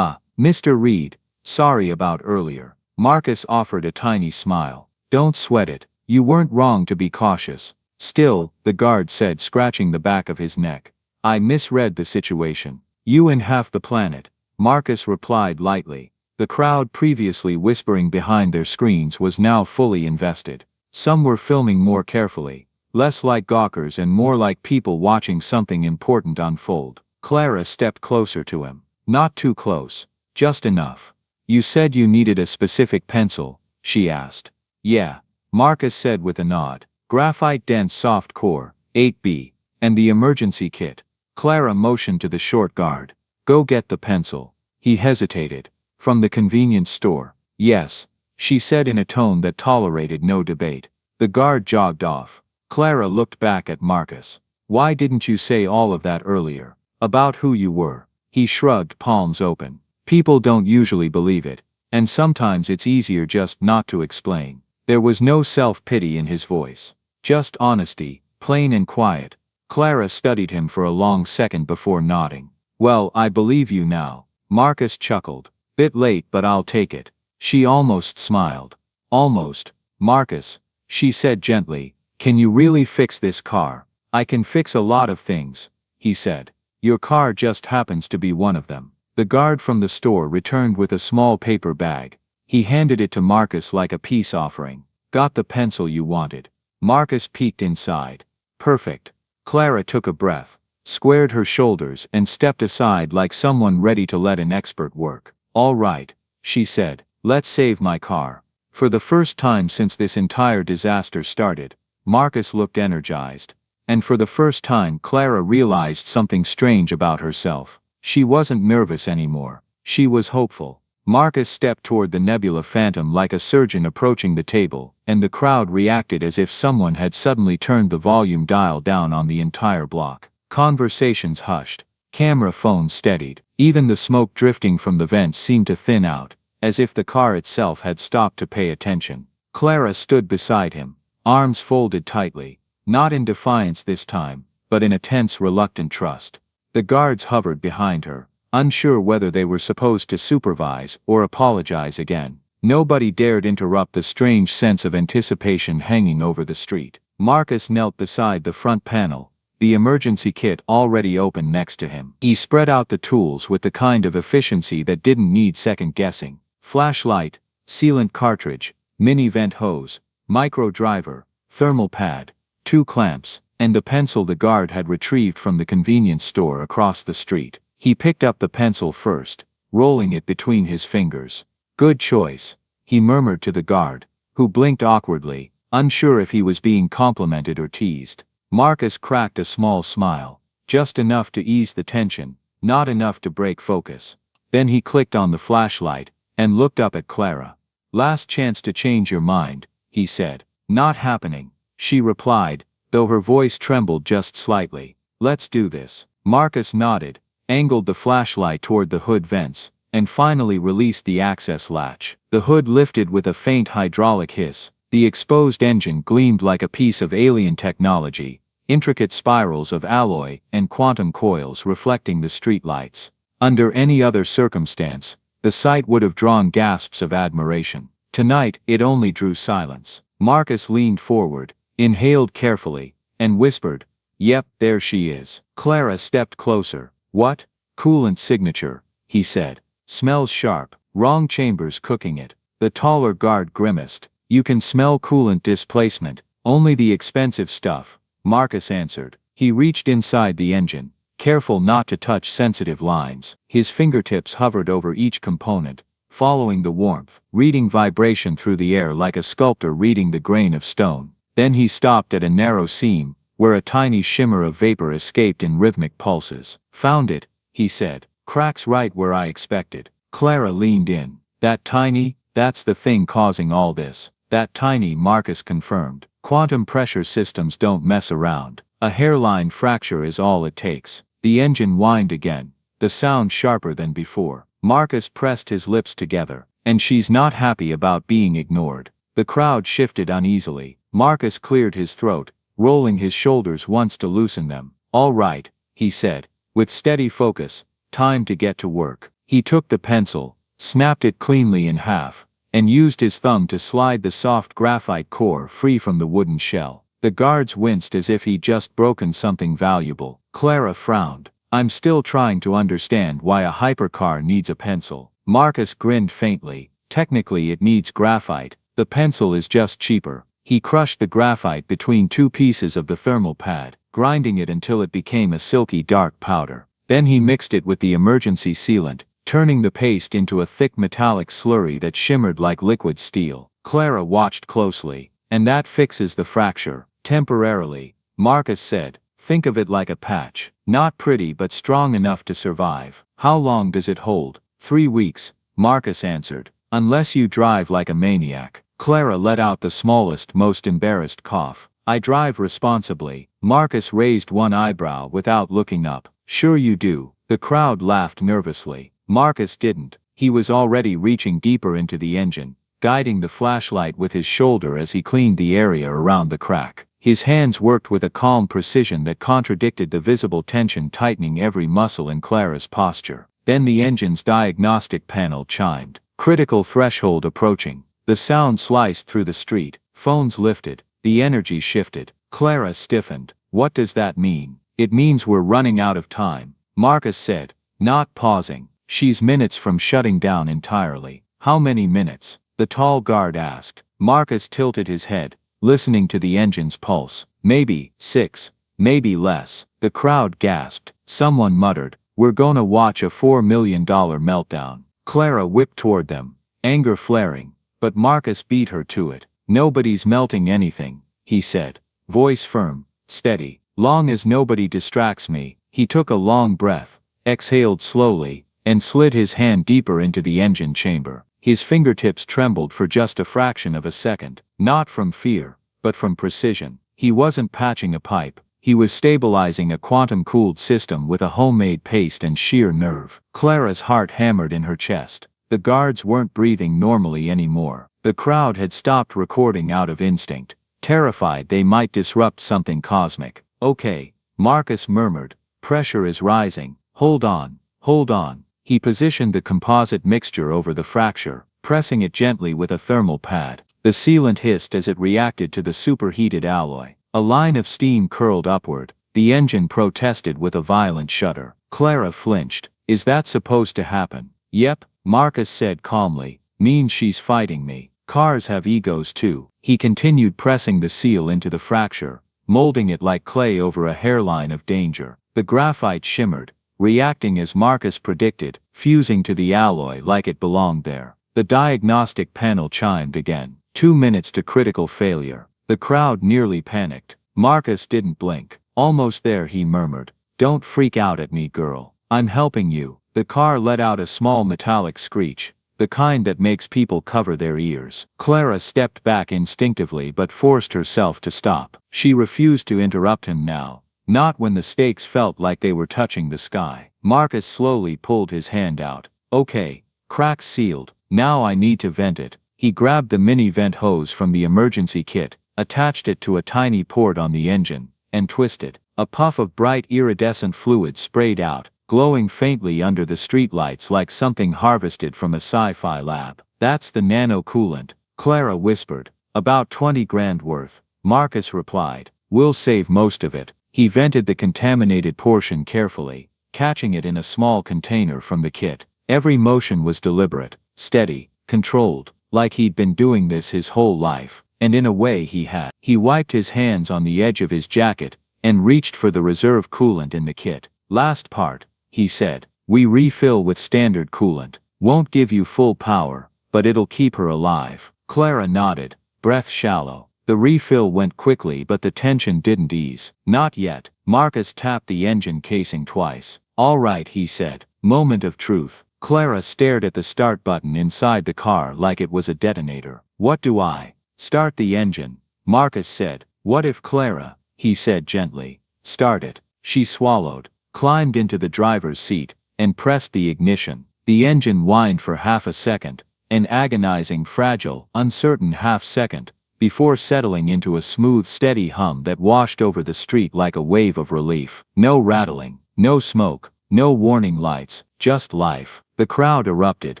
Mr. Reed, sorry about earlier." Marcus offered a tiny smile. "Don't sweat it. You weren't wrong to be cautious." "Still," the guard said, scratching the back of his neck, "I misread the situation. You and half the planet." Marcus replied lightly. The crowd, previously whispering behind their screens, was now fully invested. Some were filming more carefully, less like gawkers and more like people watching something important unfold. Clara stepped closer to him. Not too close. Just enough. "You said you needed a specific pencil," she asked. "Yeah," Marcus said with a nod. "Graphite dense soft core, 8B, and the emergency kit." Clara motioned to the short guard. "Go get the pencil." He hesitated. "From the convenience store." "Yes," she said in a tone that tolerated no debate. The guard jogged off. Clara looked back at Marcus. "Why didn't you say all of that earlier? About who you were?" He shrugged, palms open. "People don't usually believe it, and sometimes it's easier just not to explain." There was no self-pity in his voice. Just honesty, plain and quiet. Clara studied him for a long second before nodding. "Well, I believe you now." Marcus chuckled. "Bit late, but I'll take it." She almost smiled. "Almost, Marcus," she said gently. "Can you really fix this car?" "I can fix a lot of things," he said. "Your car just happens to be one of them." The guard from the store returned with a small paper bag. He handed it to Marcus like a peace offering. "Got the pencil you wanted." Marcus peeked inside. "Perfect." Clara took a breath, squared her shoulders, and stepped aside like someone ready to let an expert work. "All right," she said, "let's save my car." For the first time since this entire disaster started, Marcus looked energized. And for the first time Clara realized something strange about herself. She wasn't nervous anymore. She was hopeful. Marcus stepped toward the Nebula Phantom like a surgeon approaching the table, and the crowd reacted as if someone had suddenly turned the volume dial down on the entire block. Conversations hushed. Camera phones steadied. Even the smoke drifting from the vents seemed to thin out, as if the car itself had stopped to pay attention. Clara stood beside him, arms folded tightly, not in defiance this time, but in a tense, reluctant trust. The guards hovered behind her, unsure whether they were supposed to supervise or apologize again. Nobody dared interrupt the strange sense of anticipation hanging over the street. Marcus knelt beside the front panel, the emergency kit already open next to him. He spread out the tools with the kind of efficiency that didn't need second guessing. Flashlight, sealant cartridge, mini vent hose, micro driver, thermal pad, 2 clamps, and the pencil the guard had retrieved from the convenience store across the street. He picked up the pencil first, rolling it between his fingers. "Good choice," he murmured to the guard, who blinked awkwardly, unsure if he was being complimented or teased. Marcus cracked a small smile, just enough to ease the tension, not enough to break focus. Then he clicked on the flashlight and looked up at Clara. "Last chance to change your mind," he said. "Not happening," she replied, though her voice trembled just slightly. "Let's do this." Marcus nodded, angled the flashlight toward the hood vents, and finally released the access latch. The hood lifted with a faint hydraulic hiss. The exposed engine gleamed like a piece of alien technology, intricate spirals of alloy and quantum coils reflecting the streetlights. Under any other circumstance, the sight would have drawn gasps of admiration. Tonight, it only drew silence. Marcus leaned forward, inhaled carefully, and whispered, "Yep, there she is." Clara stepped closer. "What?" "Coolant signature," he said. "Smells sharp. Wrong chambers cooking it." The taller guard grimaced. "You can smell coolant displacement, only the expensive stuff," Marcus answered. He reached inside the engine, careful not to touch sensitive lines. His fingertips hovered over each component, following the warmth, reading vibration through the air like a sculptor reading the grain of stone. Then he stopped at a narrow seam, where a tiny shimmer of vapor escaped in rhythmic pulses. "Found it," he said. "Cracks right where I expected." Clara leaned in. "That tiny, that's the thing causing all this." "That tiny," Marcus confirmed. "Quantum pressure systems don't mess around. A hairline fracture is all it takes." The engine whined again, the sound sharper than before. Marcus pressed his lips together. "And she's not happy about being ignored." The crowd shifted uneasily. Marcus cleared his throat, rolling his shoulders once to loosen them. "All right," he said, with steady focus, "time to get to work." He took the pencil, snapped it cleanly in half, and used his thumb to slide the soft graphite core free from the wooden shell. The guards winced as if he'd just broken something valuable. Clara frowned. "I'm still trying to understand why a hypercar needs a pencil." Marcus grinned faintly. "Technically it needs graphite. The pencil is just cheaper." He crushed the graphite between 2 pieces of the thermal pad, grinding it until it became a silky dark powder. Then he mixed it with the emergency sealant, turning the paste into a thick metallic slurry that shimmered like liquid steel. Clara watched closely. "And that fixes the fracture. Temporarily," Marcus said. "Think of it like a patch. Not pretty but strong enough to survive." "How long does it hold?" 3 weeks, Marcus answered. "Unless you drive like a maniac." Clara let out the smallest, most embarrassed cough. "I drive responsibly." Marcus raised one eyebrow without looking up. "Sure you do." The crowd laughed nervously. Marcus didn't. He was already reaching deeper into the engine, guiding the flashlight with his shoulder as he cleaned the area around the crack. His hands worked with a calm precision that contradicted the visible tension tightening every muscle in Clara's posture. Then the engine's diagnostic panel chimed. Critical threshold approaching. The sound sliced through the street. Phones lifted. The energy shifted. Clara stiffened. "What does that mean?" "It means we're running out of time," Marcus said, not pausing. "She's minutes from shutting down entirely." "How many minutes?" the tall guard asked. Marcus tilted his head, listening to the engine's pulse. "Maybe 6, maybe less." The crowd gasped. Someone muttered, "We're gonna watch a $4 million meltdown." Clara whipped toward them, anger flaring, but Marcus beat her to it. "Nobody's melting anything," he said, voice firm, steady. "Long as nobody distracts me." He took a long breath, exhaled slowly, and slid his hand deeper into the engine chamber. His fingertips trembled for just a fraction of a second, not from fear, but from precision. He wasn't patching a pipe, he was stabilizing a quantum-cooled system with a homemade paste and sheer nerve. Clara's heart hammered in her chest. The guards weren't breathing normally anymore. The crowd had stopped recording out of instinct, terrified they might disrupt something cosmic. "Okay," Marcus murmured, "pressure is rising. Hold on." Hold on. He positioned the composite mixture over the fracture, pressing it gently with a thermal pad. The sealant hissed as it reacted to the superheated alloy. A line of steam curled upward. The engine protested with a violent shudder. Clara flinched. Is that supposed to happen? Yep, Marcus said calmly. Means she's fighting me. Cars have egos too. He continued pressing the seal into the fracture, molding it like clay over a hairline of danger. The graphite shimmered, reacting as Marcus predicted, fusing to the alloy like it belonged there. The diagnostic panel chimed again. 2 minutes to critical failure. The crowd nearly panicked. Marcus didn't blink. Almost there, he murmured. Don't freak out at me, girl. I'm helping you. The car let out a small metallic screech, the kind that makes people cover their ears. Clara stepped back instinctively but forced herself to stop. She refused to interrupt him now, not when the stakes felt like they were touching the sky. Marcus slowly pulled his hand out. Okay, crack sealed. Now I need to vent it. He grabbed the mini vent hose from the emergency kit, attached it to a tiny port on the engine, and twisted. A puff of bright iridescent fluid sprayed out, glowing faintly under the streetlights like something harvested from a sci-fi lab. That's the nano coolant, Clara whispered. About 20 grand worth, Marcus replied. We'll save most of it. He vented the contaminated portion carefully, catching it in a small container from the kit. Every motion was deliberate, steady, controlled, like he'd been doing this his whole life, and in a way he had. He wiped his hands on the edge of his jacket, and reached for the reserve coolant in the kit. Last part, he said. We refill with standard coolant. Won't give you full power, but it'll keep her alive. Clara nodded, breath shallow. The refill went quickly but the tension didn't ease. Not yet. Marcus tapped the engine casing twice. All right, he said. Moment of truth. Clara stared at the start button inside the car like it was a detonator. What do I? Start the engine, Marcus said. What if Clara? He said gently. Start it. She swallowed, climbed into the driver's seat, and pressed the ignition. The engine whined for half a second, an agonizing, fragile, uncertain half second, before settling into a smooth, steady hum that washed over the street like a wave of relief. No rattling, no smoke, no warning lights, just life. The crowd erupted.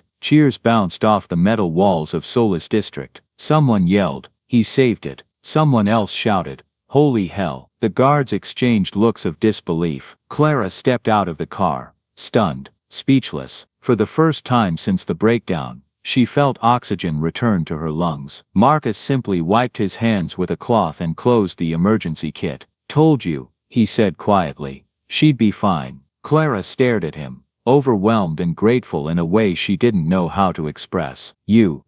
Cheers bounced off the metal walls of Solis District. Someone yelled, "He saved it." Someone else shouted, "Holy hell." The guards exchanged looks of disbelief. Clara stepped out of the car, stunned, speechless. For the first time since the breakdown, she felt oxygen return to her lungs. Marcus simply wiped his hands with a cloth and closed the emergency kit. Told you, he said quietly. She'd be fine. Clara stared at him, overwhelmed and grateful in a way she didn't know how to express. You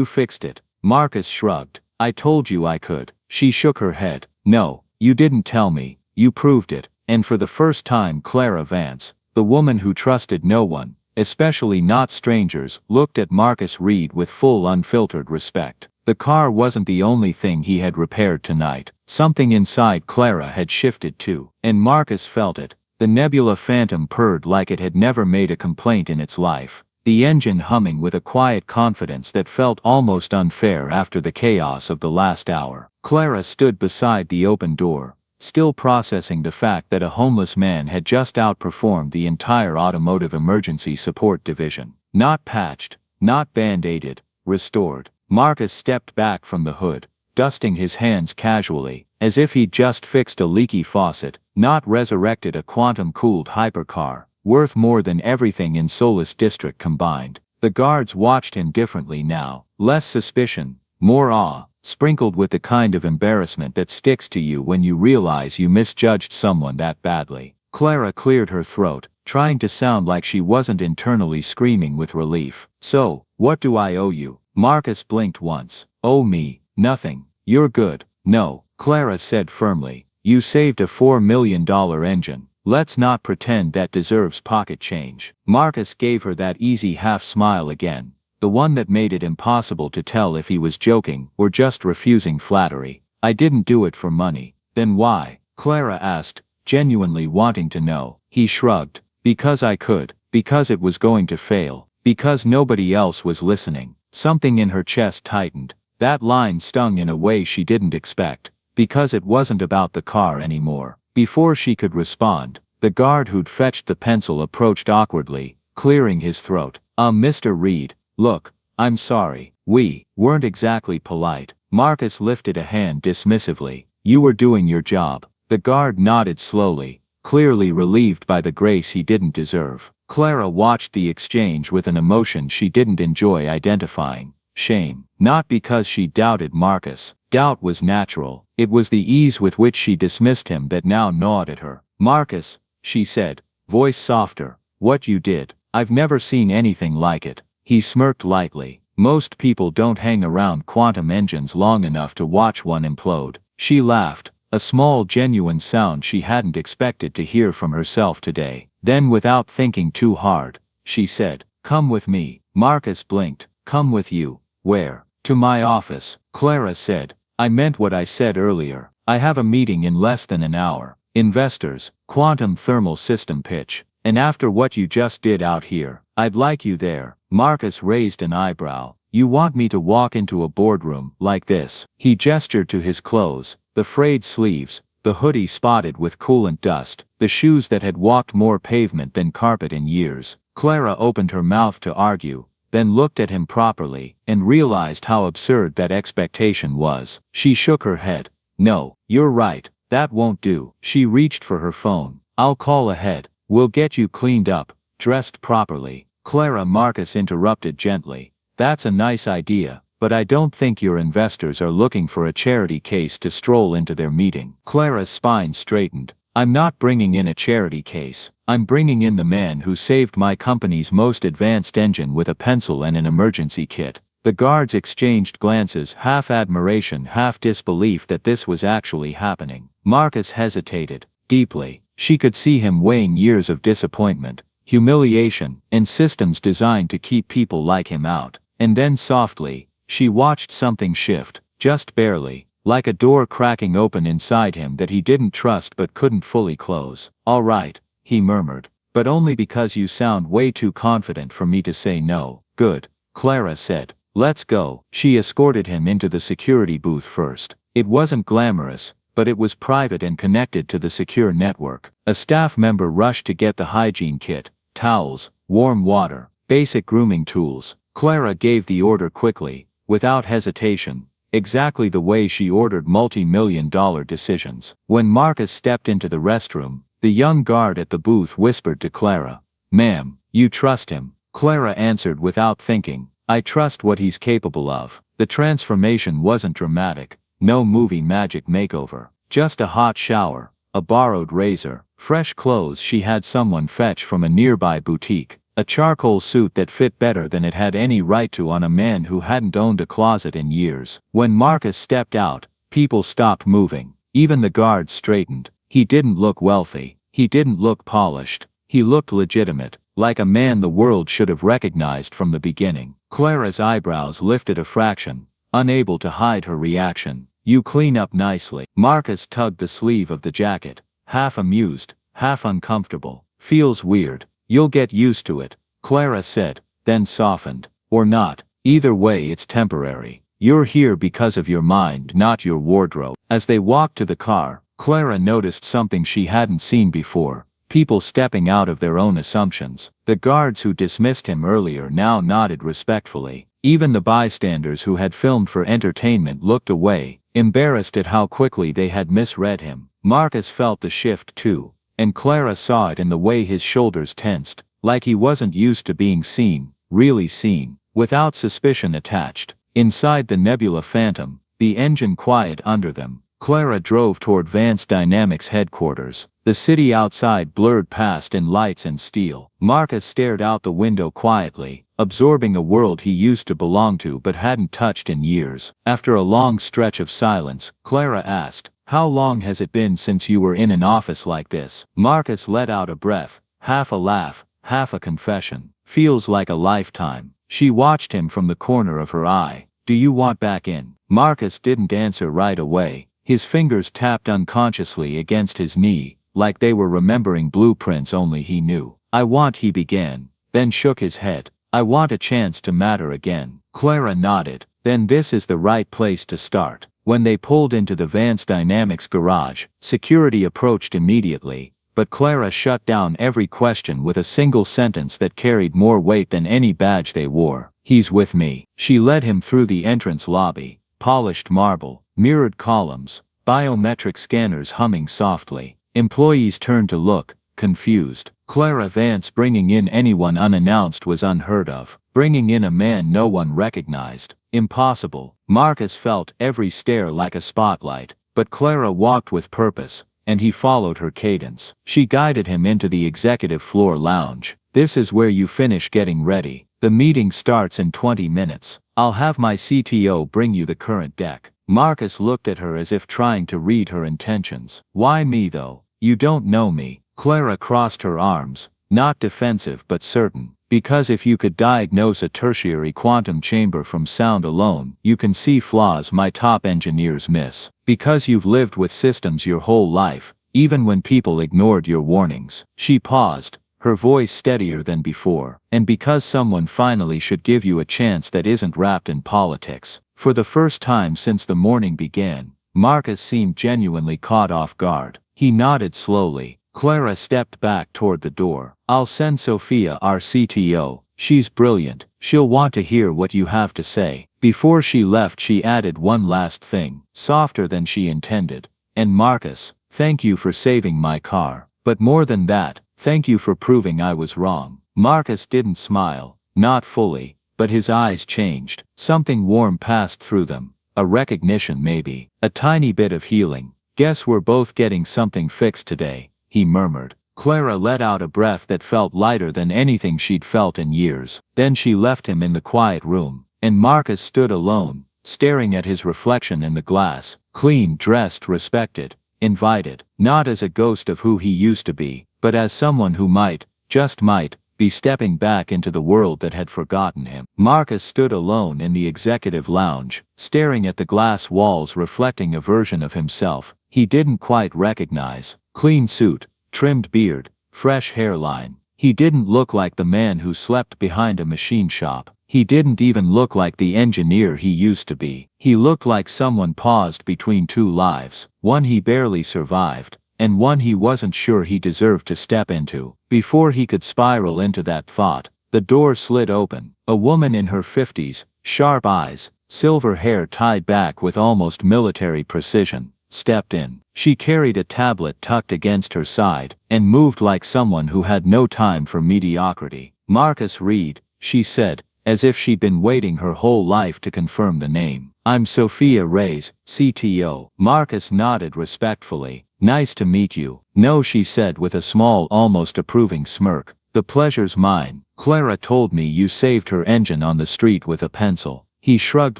fixed it. Marcus shrugged. I told you I could. She shook her head. No, you didn't tell me. You proved it. And for the first time, Clara Vance, the woman who trusted no one, especially not strangers, looked at Marcus Reed with full unfiltered respect. The car wasn't the only thing he had repaired tonight. Something inside Clara had shifted too. And Marcus felt it. The Nebula Phantom purred like it had never made a complaint in its life, the engine humming with a quiet confidence that felt almost unfair after the chaos of the last hour. Clara stood beside the open door, still processing the fact that a homeless man had just outperformed the entire automotive emergency support division. Not patched, not band-aided, restored. Marcus stepped back from the hood, dusting his hands casually, as if he'd just fixed a leaky faucet, not resurrected a quantum-cooled hypercar, worth more than everything in Solis District combined. The guards watched him differently now, less suspicion, more awe, sprinkled with the kind of embarrassment that sticks to you when you realize you misjudged someone that badly. Clara cleared her throat, trying to sound like she wasn't internally screaming with relief. So, what do I owe you? Marcus blinked once. Owe me? Nothing. You're good. No, Clara said firmly. You saved a $4 million engine. Let's not pretend that deserves pocket change. Marcus gave her that easy half-smile again, the one that made it impossible to tell if he was joking or just refusing flattery. I didn't do it for money. Then why? Clara asked, genuinely wanting to know. He shrugged. Because I could. Because it was going to fail. Because nobody else was listening. Something in her chest tightened. That line stung in a way she didn't expect. Because it wasn't about the car anymore. Before she could respond, The guard who'd fetched the pencil approached awkwardly, clearing his throat. Mr. Reed, look, I'm sorry. We weren't exactly polite. Marcus lifted a hand dismissively. You were doing your job. The guard nodded slowly, clearly relieved by the grace he didn't deserve. Clara watched the exchange with an emotion she didn't enjoy identifying. Shame. Not because she doubted Marcus. Doubt was natural. It was the ease with which she dismissed him that now gnawed at her. Marcus, she said, voice softer, what you did, I've never seen anything like it. He smirked lightly. Most people don't hang around quantum engines long enough to watch one implode. She laughed, a small genuine sound she hadn't expected to hear from herself today. Then without thinking too hard, she said, come with me. Marcus blinked. Come with you. Where? To my office. Clara said, I meant what I said earlier. I have a meeting in less than an hour. Investors, quantum thermal system pitch. And after what you just did out here, I'd like you there. Marcus raised an eyebrow. You want me to walk into a boardroom like this? He gestured to his clothes, the frayed sleeves, the hoodie spotted with coolant dust, the shoes that had walked more pavement than carpet in years. Clara opened her mouth to argue, then looked at him properly, and realized how absurd that expectation was. She shook her head. No, you're right, that won't do. She reached for her phone. I'll call ahead. We'll get you cleaned up, dressed properly. Clara. Marcus interrupted gently. That's a nice idea, but I don't think your investors are looking for a charity case to stroll into their meeting. Clara's spine straightened. I'm not bringing in a charity case. I'm bringing in the man who saved my company's most advanced engine with a pencil and an emergency kit. The guards exchanged glances, half admiration, half disbelief that this was actually happening. Marcus hesitated, deeply. She could see him weighing years of disappointment, humiliation, and systems designed to keep people like him out. And then softly, she watched something shift, just barely, like a door cracking open inside him that he didn't trust but couldn't fully close. All right, he murmured, but only because you sound way too confident for me to say no. Good, Clara said. Let's go. She escorted him into the security booth first. It wasn't glamorous, but it was private and connected to the secure network. A staff member rushed to get the hygiene kit, towels, warm water, basic grooming tools. Clara gave the order quickly, without hesitation, exactly the way she ordered multi-million-dollar decisions. When Marcus stepped into the restroom, the young guard at the booth whispered to Clara, "Ma'am, you trust him?" Clara answered without thinking, "I trust what he's capable of." The transformation wasn't dramatic. No movie magic makeover, just a hot shower, a borrowed razor, fresh clothes she had someone fetch from a nearby boutique, a charcoal suit that fit better than it had any right to on a man who hadn't owned a closet in years. When Marcus stepped out, people stopped moving. Even the guards straightened. He didn't look wealthy. He didn't look polished. He looked legitimate, like a man the world should have recognized from the beginning. Clara's eyebrows lifted a fraction, unable to hide her reaction. You clean up nicely. Marcus tugged the sleeve of the jacket, half amused, half uncomfortable. Feels weird. You'll get used to it, Clara said, then softened. Or not. Either way it's temporary. You're here because of your mind, not your wardrobe. As they walked to the car, Clara noticed something she hadn't seen before. People stepping out of their own assumptions. The guards who dismissed him earlier now nodded respectfully. Even the bystanders who had filmed for entertainment looked away, embarrassed at how quickly they had misread him. Marcus felt the shift too, and Clara saw it in the way his shoulders tensed, like he wasn't used to being seen, really seen, without suspicion attached. Inside the Nebula Phantom, the engine quiet under them, Clara drove toward Vance Dynamics headquarters. The city outside blurred past in lights and steel. Marcus stared out the window quietly, absorbing a world he used to belong to but hadn't touched in years. After a long stretch of silence, Clara asked, "How long has it been since you were in an office like this?" Marcus let out a breath, half a laugh, half a confession. "Feels like a lifetime." She watched him from the corner of her eye. "Do you want back in?" Marcus didn't answer right away. His fingers tapped unconsciously against his knee, like they were remembering blueprints only he knew. "I want," he began, then shook his head. "I want a chance to matter again." Clara nodded. "Then this is the right place to start." When they pulled into the Vance Dynamics garage, security approached immediately, but Clara shut down every question with a single sentence that carried more weight than any badge they wore. "He's with me." She led him through the entrance lobby, polished marble, mirrored columns, biometric scanners humming softly. Employees turned to look, confused. Clara Vance bringing in anyone unannounced was unheard of. Bringing in a man no one recognized. Impossible. Marcus felt every stare like a spotlight, but Clara walked with purpose, and he followed her cadence. She guided him into the executive floor lounge. "This is where you finish getting ready. The meeting starts in 20 minutes. I'll have my CTO bring you the current deck." Marcus looked at her as if trying to read her intentions. "Why me though? You don't know me." Clara crossed her arms, not defensive but certain. "Because if you could diagnose a tertiary quantum chamber from sound alone, you can see flaws my top engineers miss. Because you've lived with systems your whole life, even when people ignored your warnings." She paused, her voice steadier than before. "And because someone finally should give you a chance that isn't wrapped in politics." For the first time since the morning began, Marcus seemed genuinely caught off guard. He nodded slowly. Clara stepped back toward the door. "I'll send Sophia our CTO. She's brilliant. She'll want to hear what you have to say." Before she left she added one last thing, softer than she intended. "And Marcus, thank you for saving my car. But more than that, thank you for proving I was wrong." Marcus didn't smile, not fully, but his eyes changed. Something warm passed through them. A recognition maybe. A tiny bit of healing. "Guess we're both getting something fixed today," he murmured. Clara let out a breath that felt lighter than anything she'd felt in years. Then she left him in the quiet room, and Marcus stood alone, staring at his reflection in the glass, clean, dressed, respected, invited, not as a ghost of who he used to be, but as someone who might, just might, be stepping back into the world that had forgotten him. Marcus stood alone in the executive lounge, staring at the glass walls reflecting a version of himself he didn't quite recognize. Clean suit, trimmed beard, fresh hairline. He didn't look like the man who slept behind a machine shop. He didn't even look like the engineer he used to be. He looked like someone paused between two lives, one he barely survived, and one he wasn't sure he deserved to step into. Before he could spiral into that thought, the door slid open. A woman in her 50s, sharp eyes, silver hair tied back with almost military precision, stepped in. She carried a tablet tucked against her side, and moved like someone who had no time for mediocrity. "Marcus Reed," she said, as if she'd been waiting her whole life to confirm the name. "I'm Sophia Reyes, CTO." Marcus nodded respectfully. "Nice to meet you." "No," she said with a small, almost approving smirk. "The pleasure's mine. Clara told me you saved her engine on the street with a pencil." He shrugged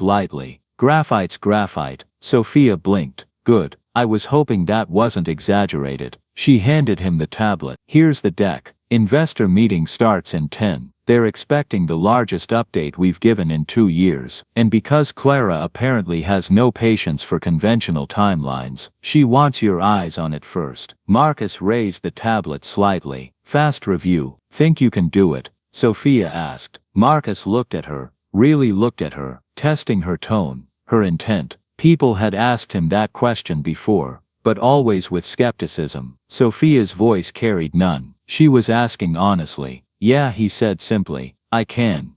lightly. "Graphite's graphite." Sophia blinked. "Good. I was hoping that wasn't exaggerated." She handed him the tablet. "Here's the deck. Investor meeting starts in 10. They're expecting the largest update we've given in 2 years. And because Clara apparently has no patience for conventional timelines, she wants your eyes on it first." Marcus raised the tablet slightly. "Fast review. Think you can do it?" Sophia asked. Marcus looked at her, really looked at her, testing her tone, her intent. People had asked him that question before, but always with skepticism. Sophia's voice carried none. She was asking honestly. "Yeah," he said simply, "I can."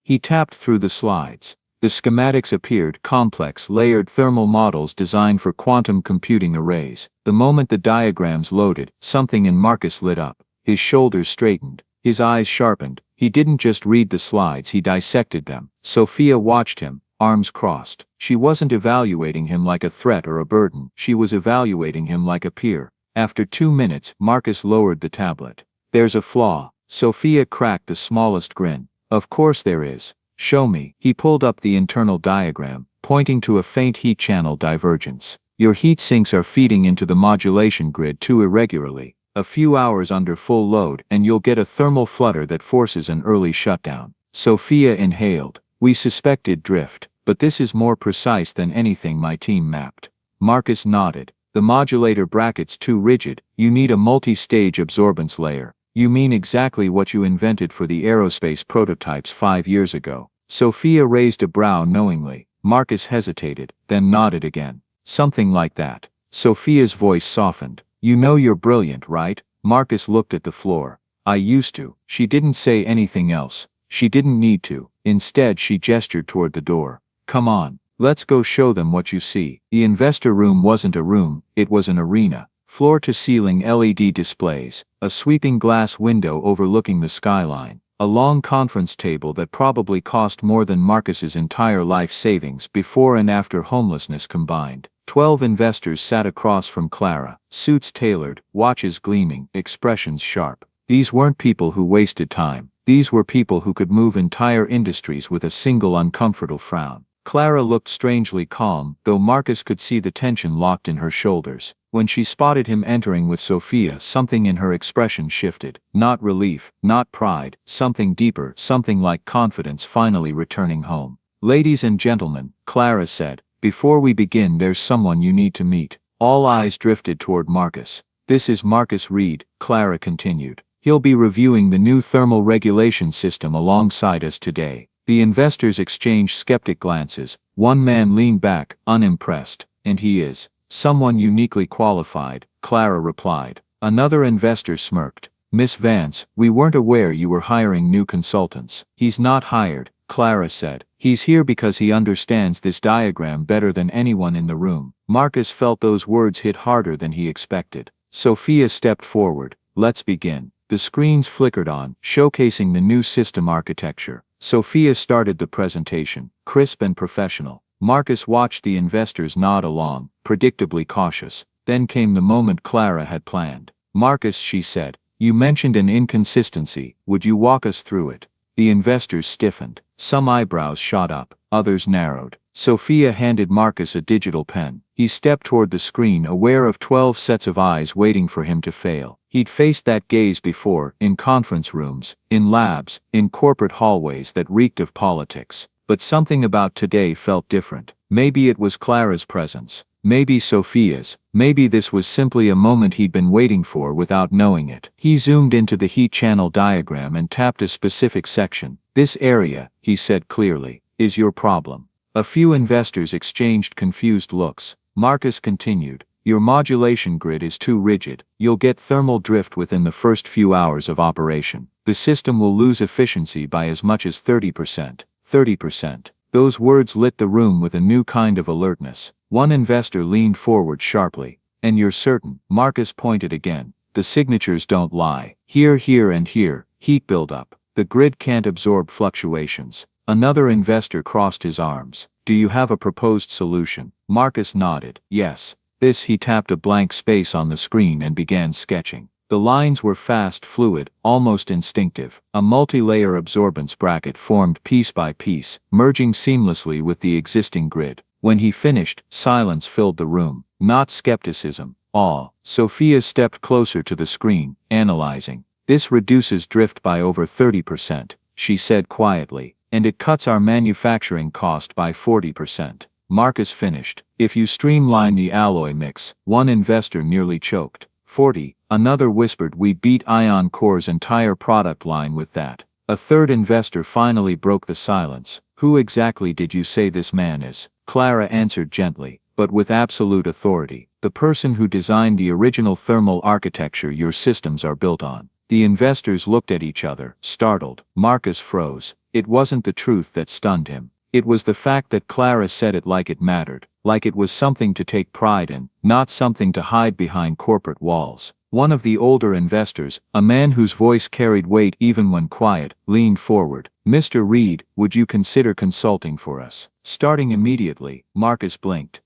He tapped through the slides. The schematics appeared, complex, layered thermal models designed for quantum computing arrays. The moment the diagrams loaded, something in Marcus lit up. His shoulders straightened, his eyes sharpened. He didn't just read the slides, he dissected them. Sophia watched him, arms crossed. She wasn't evaluating him like a threat or a burden. She was evaluating him like a peer. After 2 minutes, Marcus lowered the tablet. "There's a flaw." Sophia cracked the smallest grin. "Of course there is. Show me." He pulled up the internal diagram, pointing to a faint heat channel divergence. "Your heat sinks are feeding into the modulation grid too irregularly. A few hours under full load and you'll get a thermal flutter that forces an early shutdown." Sophia inhaled. "We suspected drift, but this is more precise than anything my team mapped." Marcus nodded. "The modulator bracket's too rigid. You need a multi-stage absorbance layer." "You mean exactly what you invented for the aerospace prototypes 5 years ago." Sophia raised a brow knowingly. Marcus hesitated, then nodded again. "Something like that." Sophia's voice softened. "You know you're brilliant, right? Marcus looked at the floor. I used to. She didn't say anything else. She didn't need to. Instead, she gestured toward the door. Come on. Let's go show them what you see. The investor room wasn't a room, it was an arena. Floor-to-ceiling LED displays, a sweeping glass window overlooking the skyline, a long conference table that probably cost more than Marcus's entire life savings before and after homelessness combined. 12 investors sat across from Clara, suits tailored, watches gleaming, expressions sharp. These weren't people who wasted time. These were people who could move entire industries with a single uncomfortable frown. Clara looked strangely calm, though Marcus could see the tension locked in her shoulders. When she spotted him entering with Sophia, something in her expression shifted. Not relief, not pride, something deeper, something like confidence finally returning home. Ladies and gentlemen, Clara said, before we begin, there's someone you need to meet. All eyes drifted toward Marcus. This is Marcus Reed, Clara continued. He'll be reviewing the new thermal regulation system alongside us today. The investors exchanged skeptic glances. One man leaned back, unimpressed. And he is someone uniquely qualified, Clara replied. Another investor smirked. Miss Vance, we weren't aware you were hiring new consultants. He's not hired, Clara said. He's here because he understands this diagram better than anyone in the room. Marcus felt those words hit harder than he expected. Sophia stepped forward. Let's begin. The screens flickered on, showcasing the new system architecture. Sophia started the presentation, crisp and professional. Marcus watched the investors nod along, predictably cautious. Then came the moment Clara had planned. Marcus, she said, you mentioned an inconsistency. Would you walk us through it? The investors stiffened. Some eyebrows shot up, others narrowed. Sophia handed Marcus a digital pen. He stepped toward the screen, aware of 12 sets of eyes waiting for him to fail. He'd faced that gaze before, in conference rooms, in labs, in corporate hallways that reeked of politics. But something about today felt different. Maybe it was Clara's presence. Maybe Sophia's. Maybe this was simply a moment he'd been waiting for without knowing it. He zoomed into the heat channel diagram and tapped a specific section. This area, he said clearly, is your problem. A few investors exchanged confused looks. Marcus continued. Your modulation grid is too rigid. You'll get thermal drift within the first few hours of operation. The system will lose efficiency by as much as 30%. 30%. Those words lit the room with a new kind of alertness. One investor leaned forward sharply. And you're certain? Marcus pointed again. The signatures don't lie. Here, here, and here. Heat buildup. The grid can't absorb fluctuations. Another investor crossed his arms. Do you have a proposed solution? Marcus nodded. Yes. This, he tapped a blank space on the screen and began sketching. The lines were fast, fluid, almost instinctive. A multi-layer absorbance bracket formed piece by piece, merging seamlessly with the existing grid. When he finished, silence filled the room. Not skepticism, awe. Sophia stepped closer to the screen, analyzing. This reduces drift by over 30%, she said quietly, and it cuts our manufacturing cost by 40%. Marcus finished. If you streamline the alloy mix, one investor nearly choked. 40. Another whispered, we beat Ion Core's entire product line with that. A third investor finally broke the silence. Who exactly did you say this man is? Clara answered gently, but with absolute authority. The person who designed the original thermal architecture your systems are built on. The investors looked at each other, startled. Marcus froze. It wasn't the truth that stunned him. It was the fact that Clara said it like it mattered, like it was something to take pride in, not something to hide behind corporate walls. One of the older investors, a man whose voice carried weight even when quiet, leaned forward. Mr. Reed, would you consider consulting for us? Starting immediately, Marcus blinked.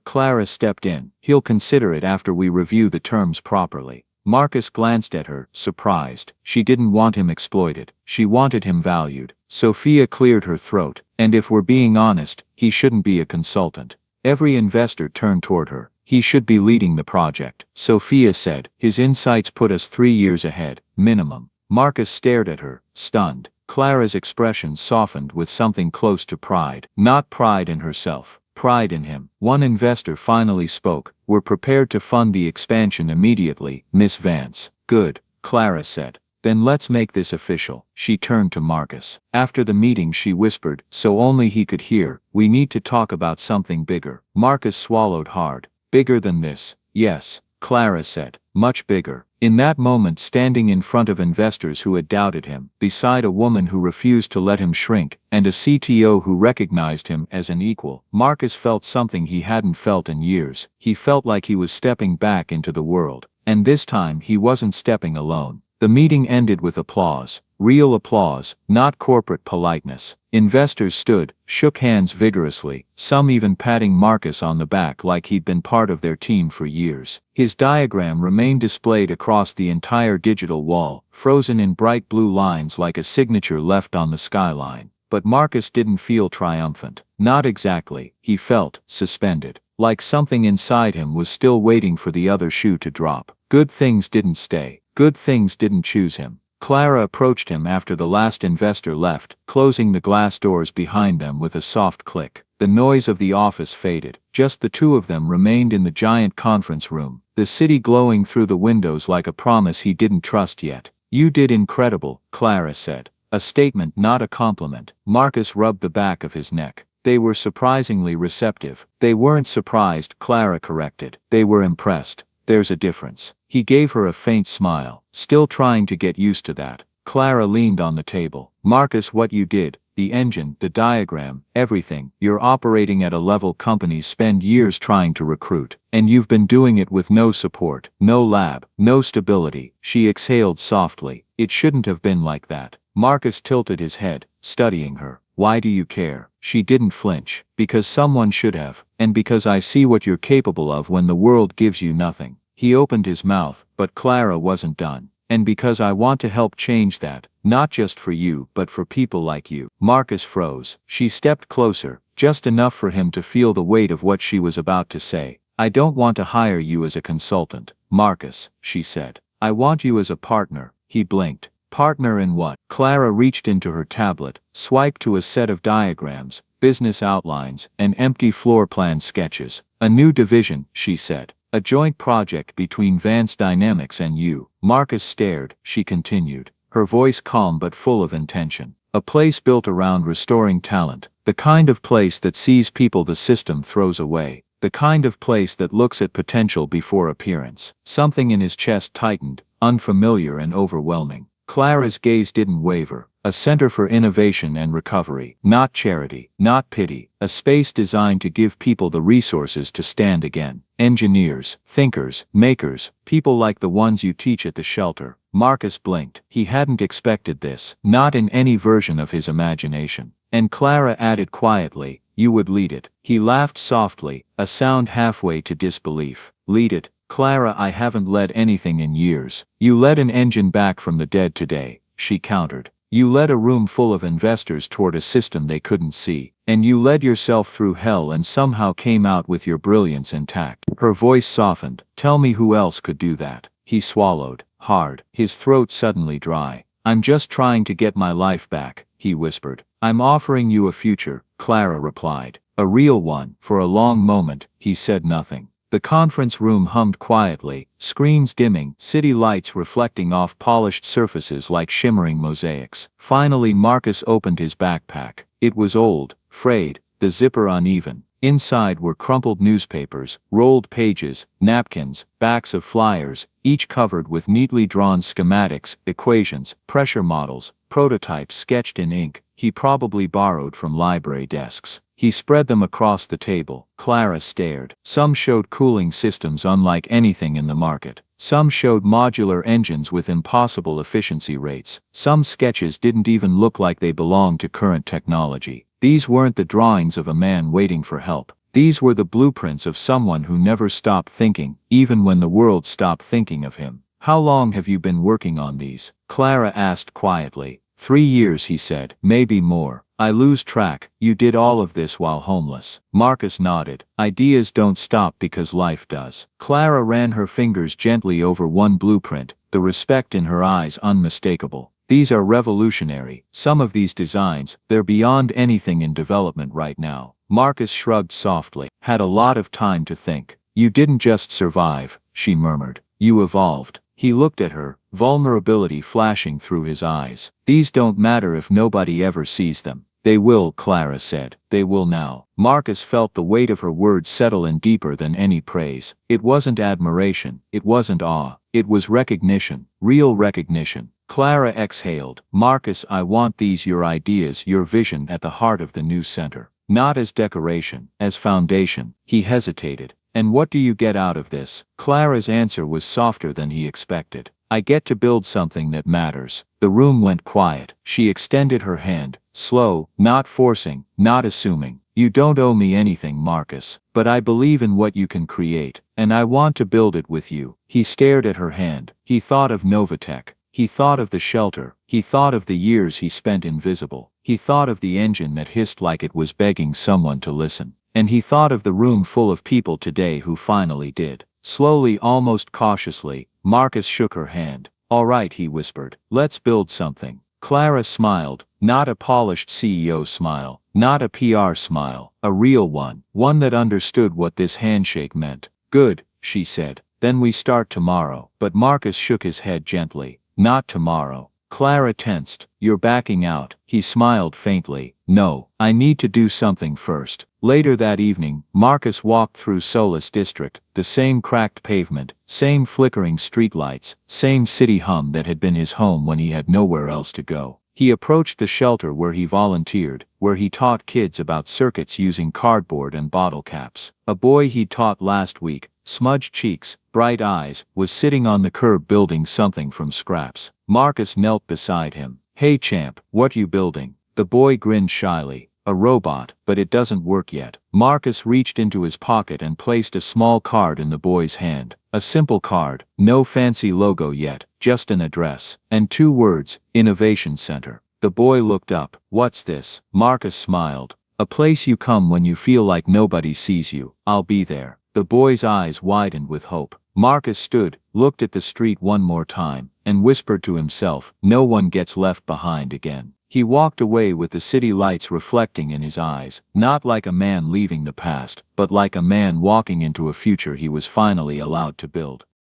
Clara stepped in. He'll consider it after we review the terms properly. Marcus glanced at her, surprised. She didn't want him exploited. She wanted him valued. Sophia cleared her throat. And if we're being honest, he shouldn't be a consultant. Every investor turned toward her. He should be leading the project. Sophia said, his insights put us 3 years ahead, minimum. Marcus stared at her, stunned. Clara's expression softened with something close to pride. Not pride in herself. Pride in him. One investor finally spoke. We're prepared to fund the expansion immediately, Miss Vance. Good, Clara said. Then let's make this official. She turned to Marcus. After the meeting she whispered, so only he could hear, we need to talk about something bigger. Marcus swallowed hard. Bigger than this? Yes, Clara said. Much bigger. In that moment, standing in front of investors who had doubted him, beside a woman who refused to let him shrink, and a CTO who recognized him as an equal, Marcus felt something he hadn't felt in years. He felt like he was stepping back into the world. And this time he wasn't stepping alone. The meeting ended with applause. Real applause, not corporate politeness. Investors stood, shook hands vigorously, some even patting Marcus on the back like he'd been part of their team for years. His diagram remained displayed across the entire digital wall, frozen in bright blue lines like a signature left on the skyline. But Marcus didn't feel triumphant. Not exactly. He felt suspended. Like something inside him was still waiting for the other shoe to drop. Good things didn't stay. Good things didn't choose him. Clara approached him after the last investor left, closing the glass doors behind them with a soft click. The noise of the office faded. Just the two of them remained in the giant conference room, the city glowing through the windows like a promise he didn't trust yet. "You did incredible," Clara said. A statement, not a compliment. Marcus rubbed the back of his neck. They were surprisingly receptive. They weren't surprised, Clara corrected. They were impressed. There's a difference. He gave her a faint smile, still trying to get used to that. Clara leaned on the table. "Marcus, what you did, the engine, the diagram, everything, you're operating at a level companies spend years trying to recruit. And you've been doing it with no support, no lab, no stability." She exhaled softly. "It shouldn't have been like that." Marcus tilted his head, studying her. "Why do you care?" She didn't flinch. "Because someone should have, and because I see what you're capable of when the world gives you nothing." He opened his mouth, but Clara wasn't done. "And because I want to help change that, not just for you but for people like you." Marcus froze. She stepped closer, just enough for him to feel the weight of what she was about to say. "I don't want to hire you as a consultant, Marcus," she said. "I want you as a partner." He blinked. "Partner in what?" Clara reached into her tablet, swiped to a set of diagrams, business outlines, and empty floor plan sketches. "A new division," she said. "A joint project between Vance Dynamics and you." Marcus stared. She continued, her voice calm but full of intention. "A place built around restoring talent. The kind of place that sees people the system throws away. The kind of place that looks at potential before appearance." Something in his chest tightened, unfamiliar and overwhelming. Clara's gaze didn't waver. "A center for innovation and recovery. Not charity, not pity. A space designed to give people the resources to stand again. Engineers, thinkers, makers, people like the ones you teach at the shelter." Marcus blinked. He hadn't expected this, not in any version of his imagination. And Clara added quietly, "You would lead it." He laughed softly, a sound halfway to disbelief. "Lead it? Clara, I haven't led anything in years." "You led an engine back from the dead today," she countered. "You led a room full of investors toward a system they couldn't see. And you led yourself through hell and somehow came out with your brilliance intact." Her voice softened. "Tell me who else could do that." He swallowed, hard, his throat suddenly dry. "I'm just trying to get my life back," he whispered. "I'm offering you a future," Clara replied. "A real one." For a long moment, he said nothing. The conference room hummed quietly, screens dimming, city lights reflecting off polished surfaces like shimmering mosaics. Finally Marcus opened his backpack. It was old, frayed, the zipper uneven. Inside were crumpled newspapers, rolled pages, napkins, backs of flyers, each covered with neatly drawn schematics, equations, pressure models, prototypes sketched in ink he probably borrowed from library desks. He spread them across the table. Clara stared. Some showed cooling systems unlike anything in the market. Some showed modular engines with impossible efficiency rates. Some sketches didn't even look like they belonged to current technology. These weren't the drawings of a man waiting for help. These were the blueprints of someone who never stopped thinking, even when the world stopped thinking of him. "How long have you been working on these?" Clara asked quietly. 3 years, he said. "Maybe more. I lose track." "You did all of this while homeless." Marcus nodded. "Ideas don't stop because life does." Clara ran her fingers gently over one blueprint, the respect in her eyes unmistakable. "These are revolutionary. Some of these designs, they're beyond anything in development right now." Marcus shrugged softly. "Had a lot of time to think." "You didn't just survive," she murmured. "You evolved." He looked at her, vulnerability flashing through his eyes. "These don't matter if nobody ever sees them." "They will," Clara said. "They will now." Marcus felt the weight of her words settle in deeper than any praise. It wasn't admiration, it wasn't awe. It was recognition, real recognition. Clara exhaled. Marcus, I want these your ideas, your vision at the heart of the new center. Not as decoration, as foundation. He hesitated. And what do you get out of this? Clara's answer was softer than he expected. I get to build something that matters. The room went quiet. She extended her hand, slow, not forcing, not assuming. You don't owe me anything, Marcus, but I believe in what you can create, and I want to build it with you. He stared at her hand. He thought of Novatech. He thought of the shelter. He thought of the years he spent invisible. He thought of the engine that hissed like it was begging someone to listen. And he thought of the room full of people today who finally did. Slowly, almost cautiously, Marcus shook her hand. All right, he whispered. Let's build something. Clara smiled, not a polished CEO smile, not a PR smile, a real one, one that understood what this handshake meant. Good, she said. Then we start tomorrow. But Marcus shook his head gently. Not tomorrow. Clara tensed. You're backing out. He smiled faintly. No, I need to do something first. Later that evening, Marcus walked through Solis District, the same cracked pavement, same flickering streetlights, same city hum that had been his home when he had nowhere else to go. He approached the shelter where he volunteered, where he taught kids about circuits using cardboard and bottle caps. A boy he'd taught last week, smudged cheeks, bright eyes, was sitting on the curb building something from scraps. Marcus knelt beside him. Hey champ, what you building? The boy grinned shyly. A robot, but it doesn't work yet. Marcus reached into his pocket and placed a small card in the boy's hand. A simple card, no fancy logo yet, just an address, and 2 words, Innovation Center. The boy looked up. What's this? Marcus smiled. A place you come when you feel like nobody sees you. I'll be there. The boy's eyes widened with hope. Marcus stood, looked at the street one more time, and whispered to himself, no one gets left behind again. He walked away with the city lights reflecting in his eyes, not like a man leaving the past, but like a man walking into a future he was finally allowed to build.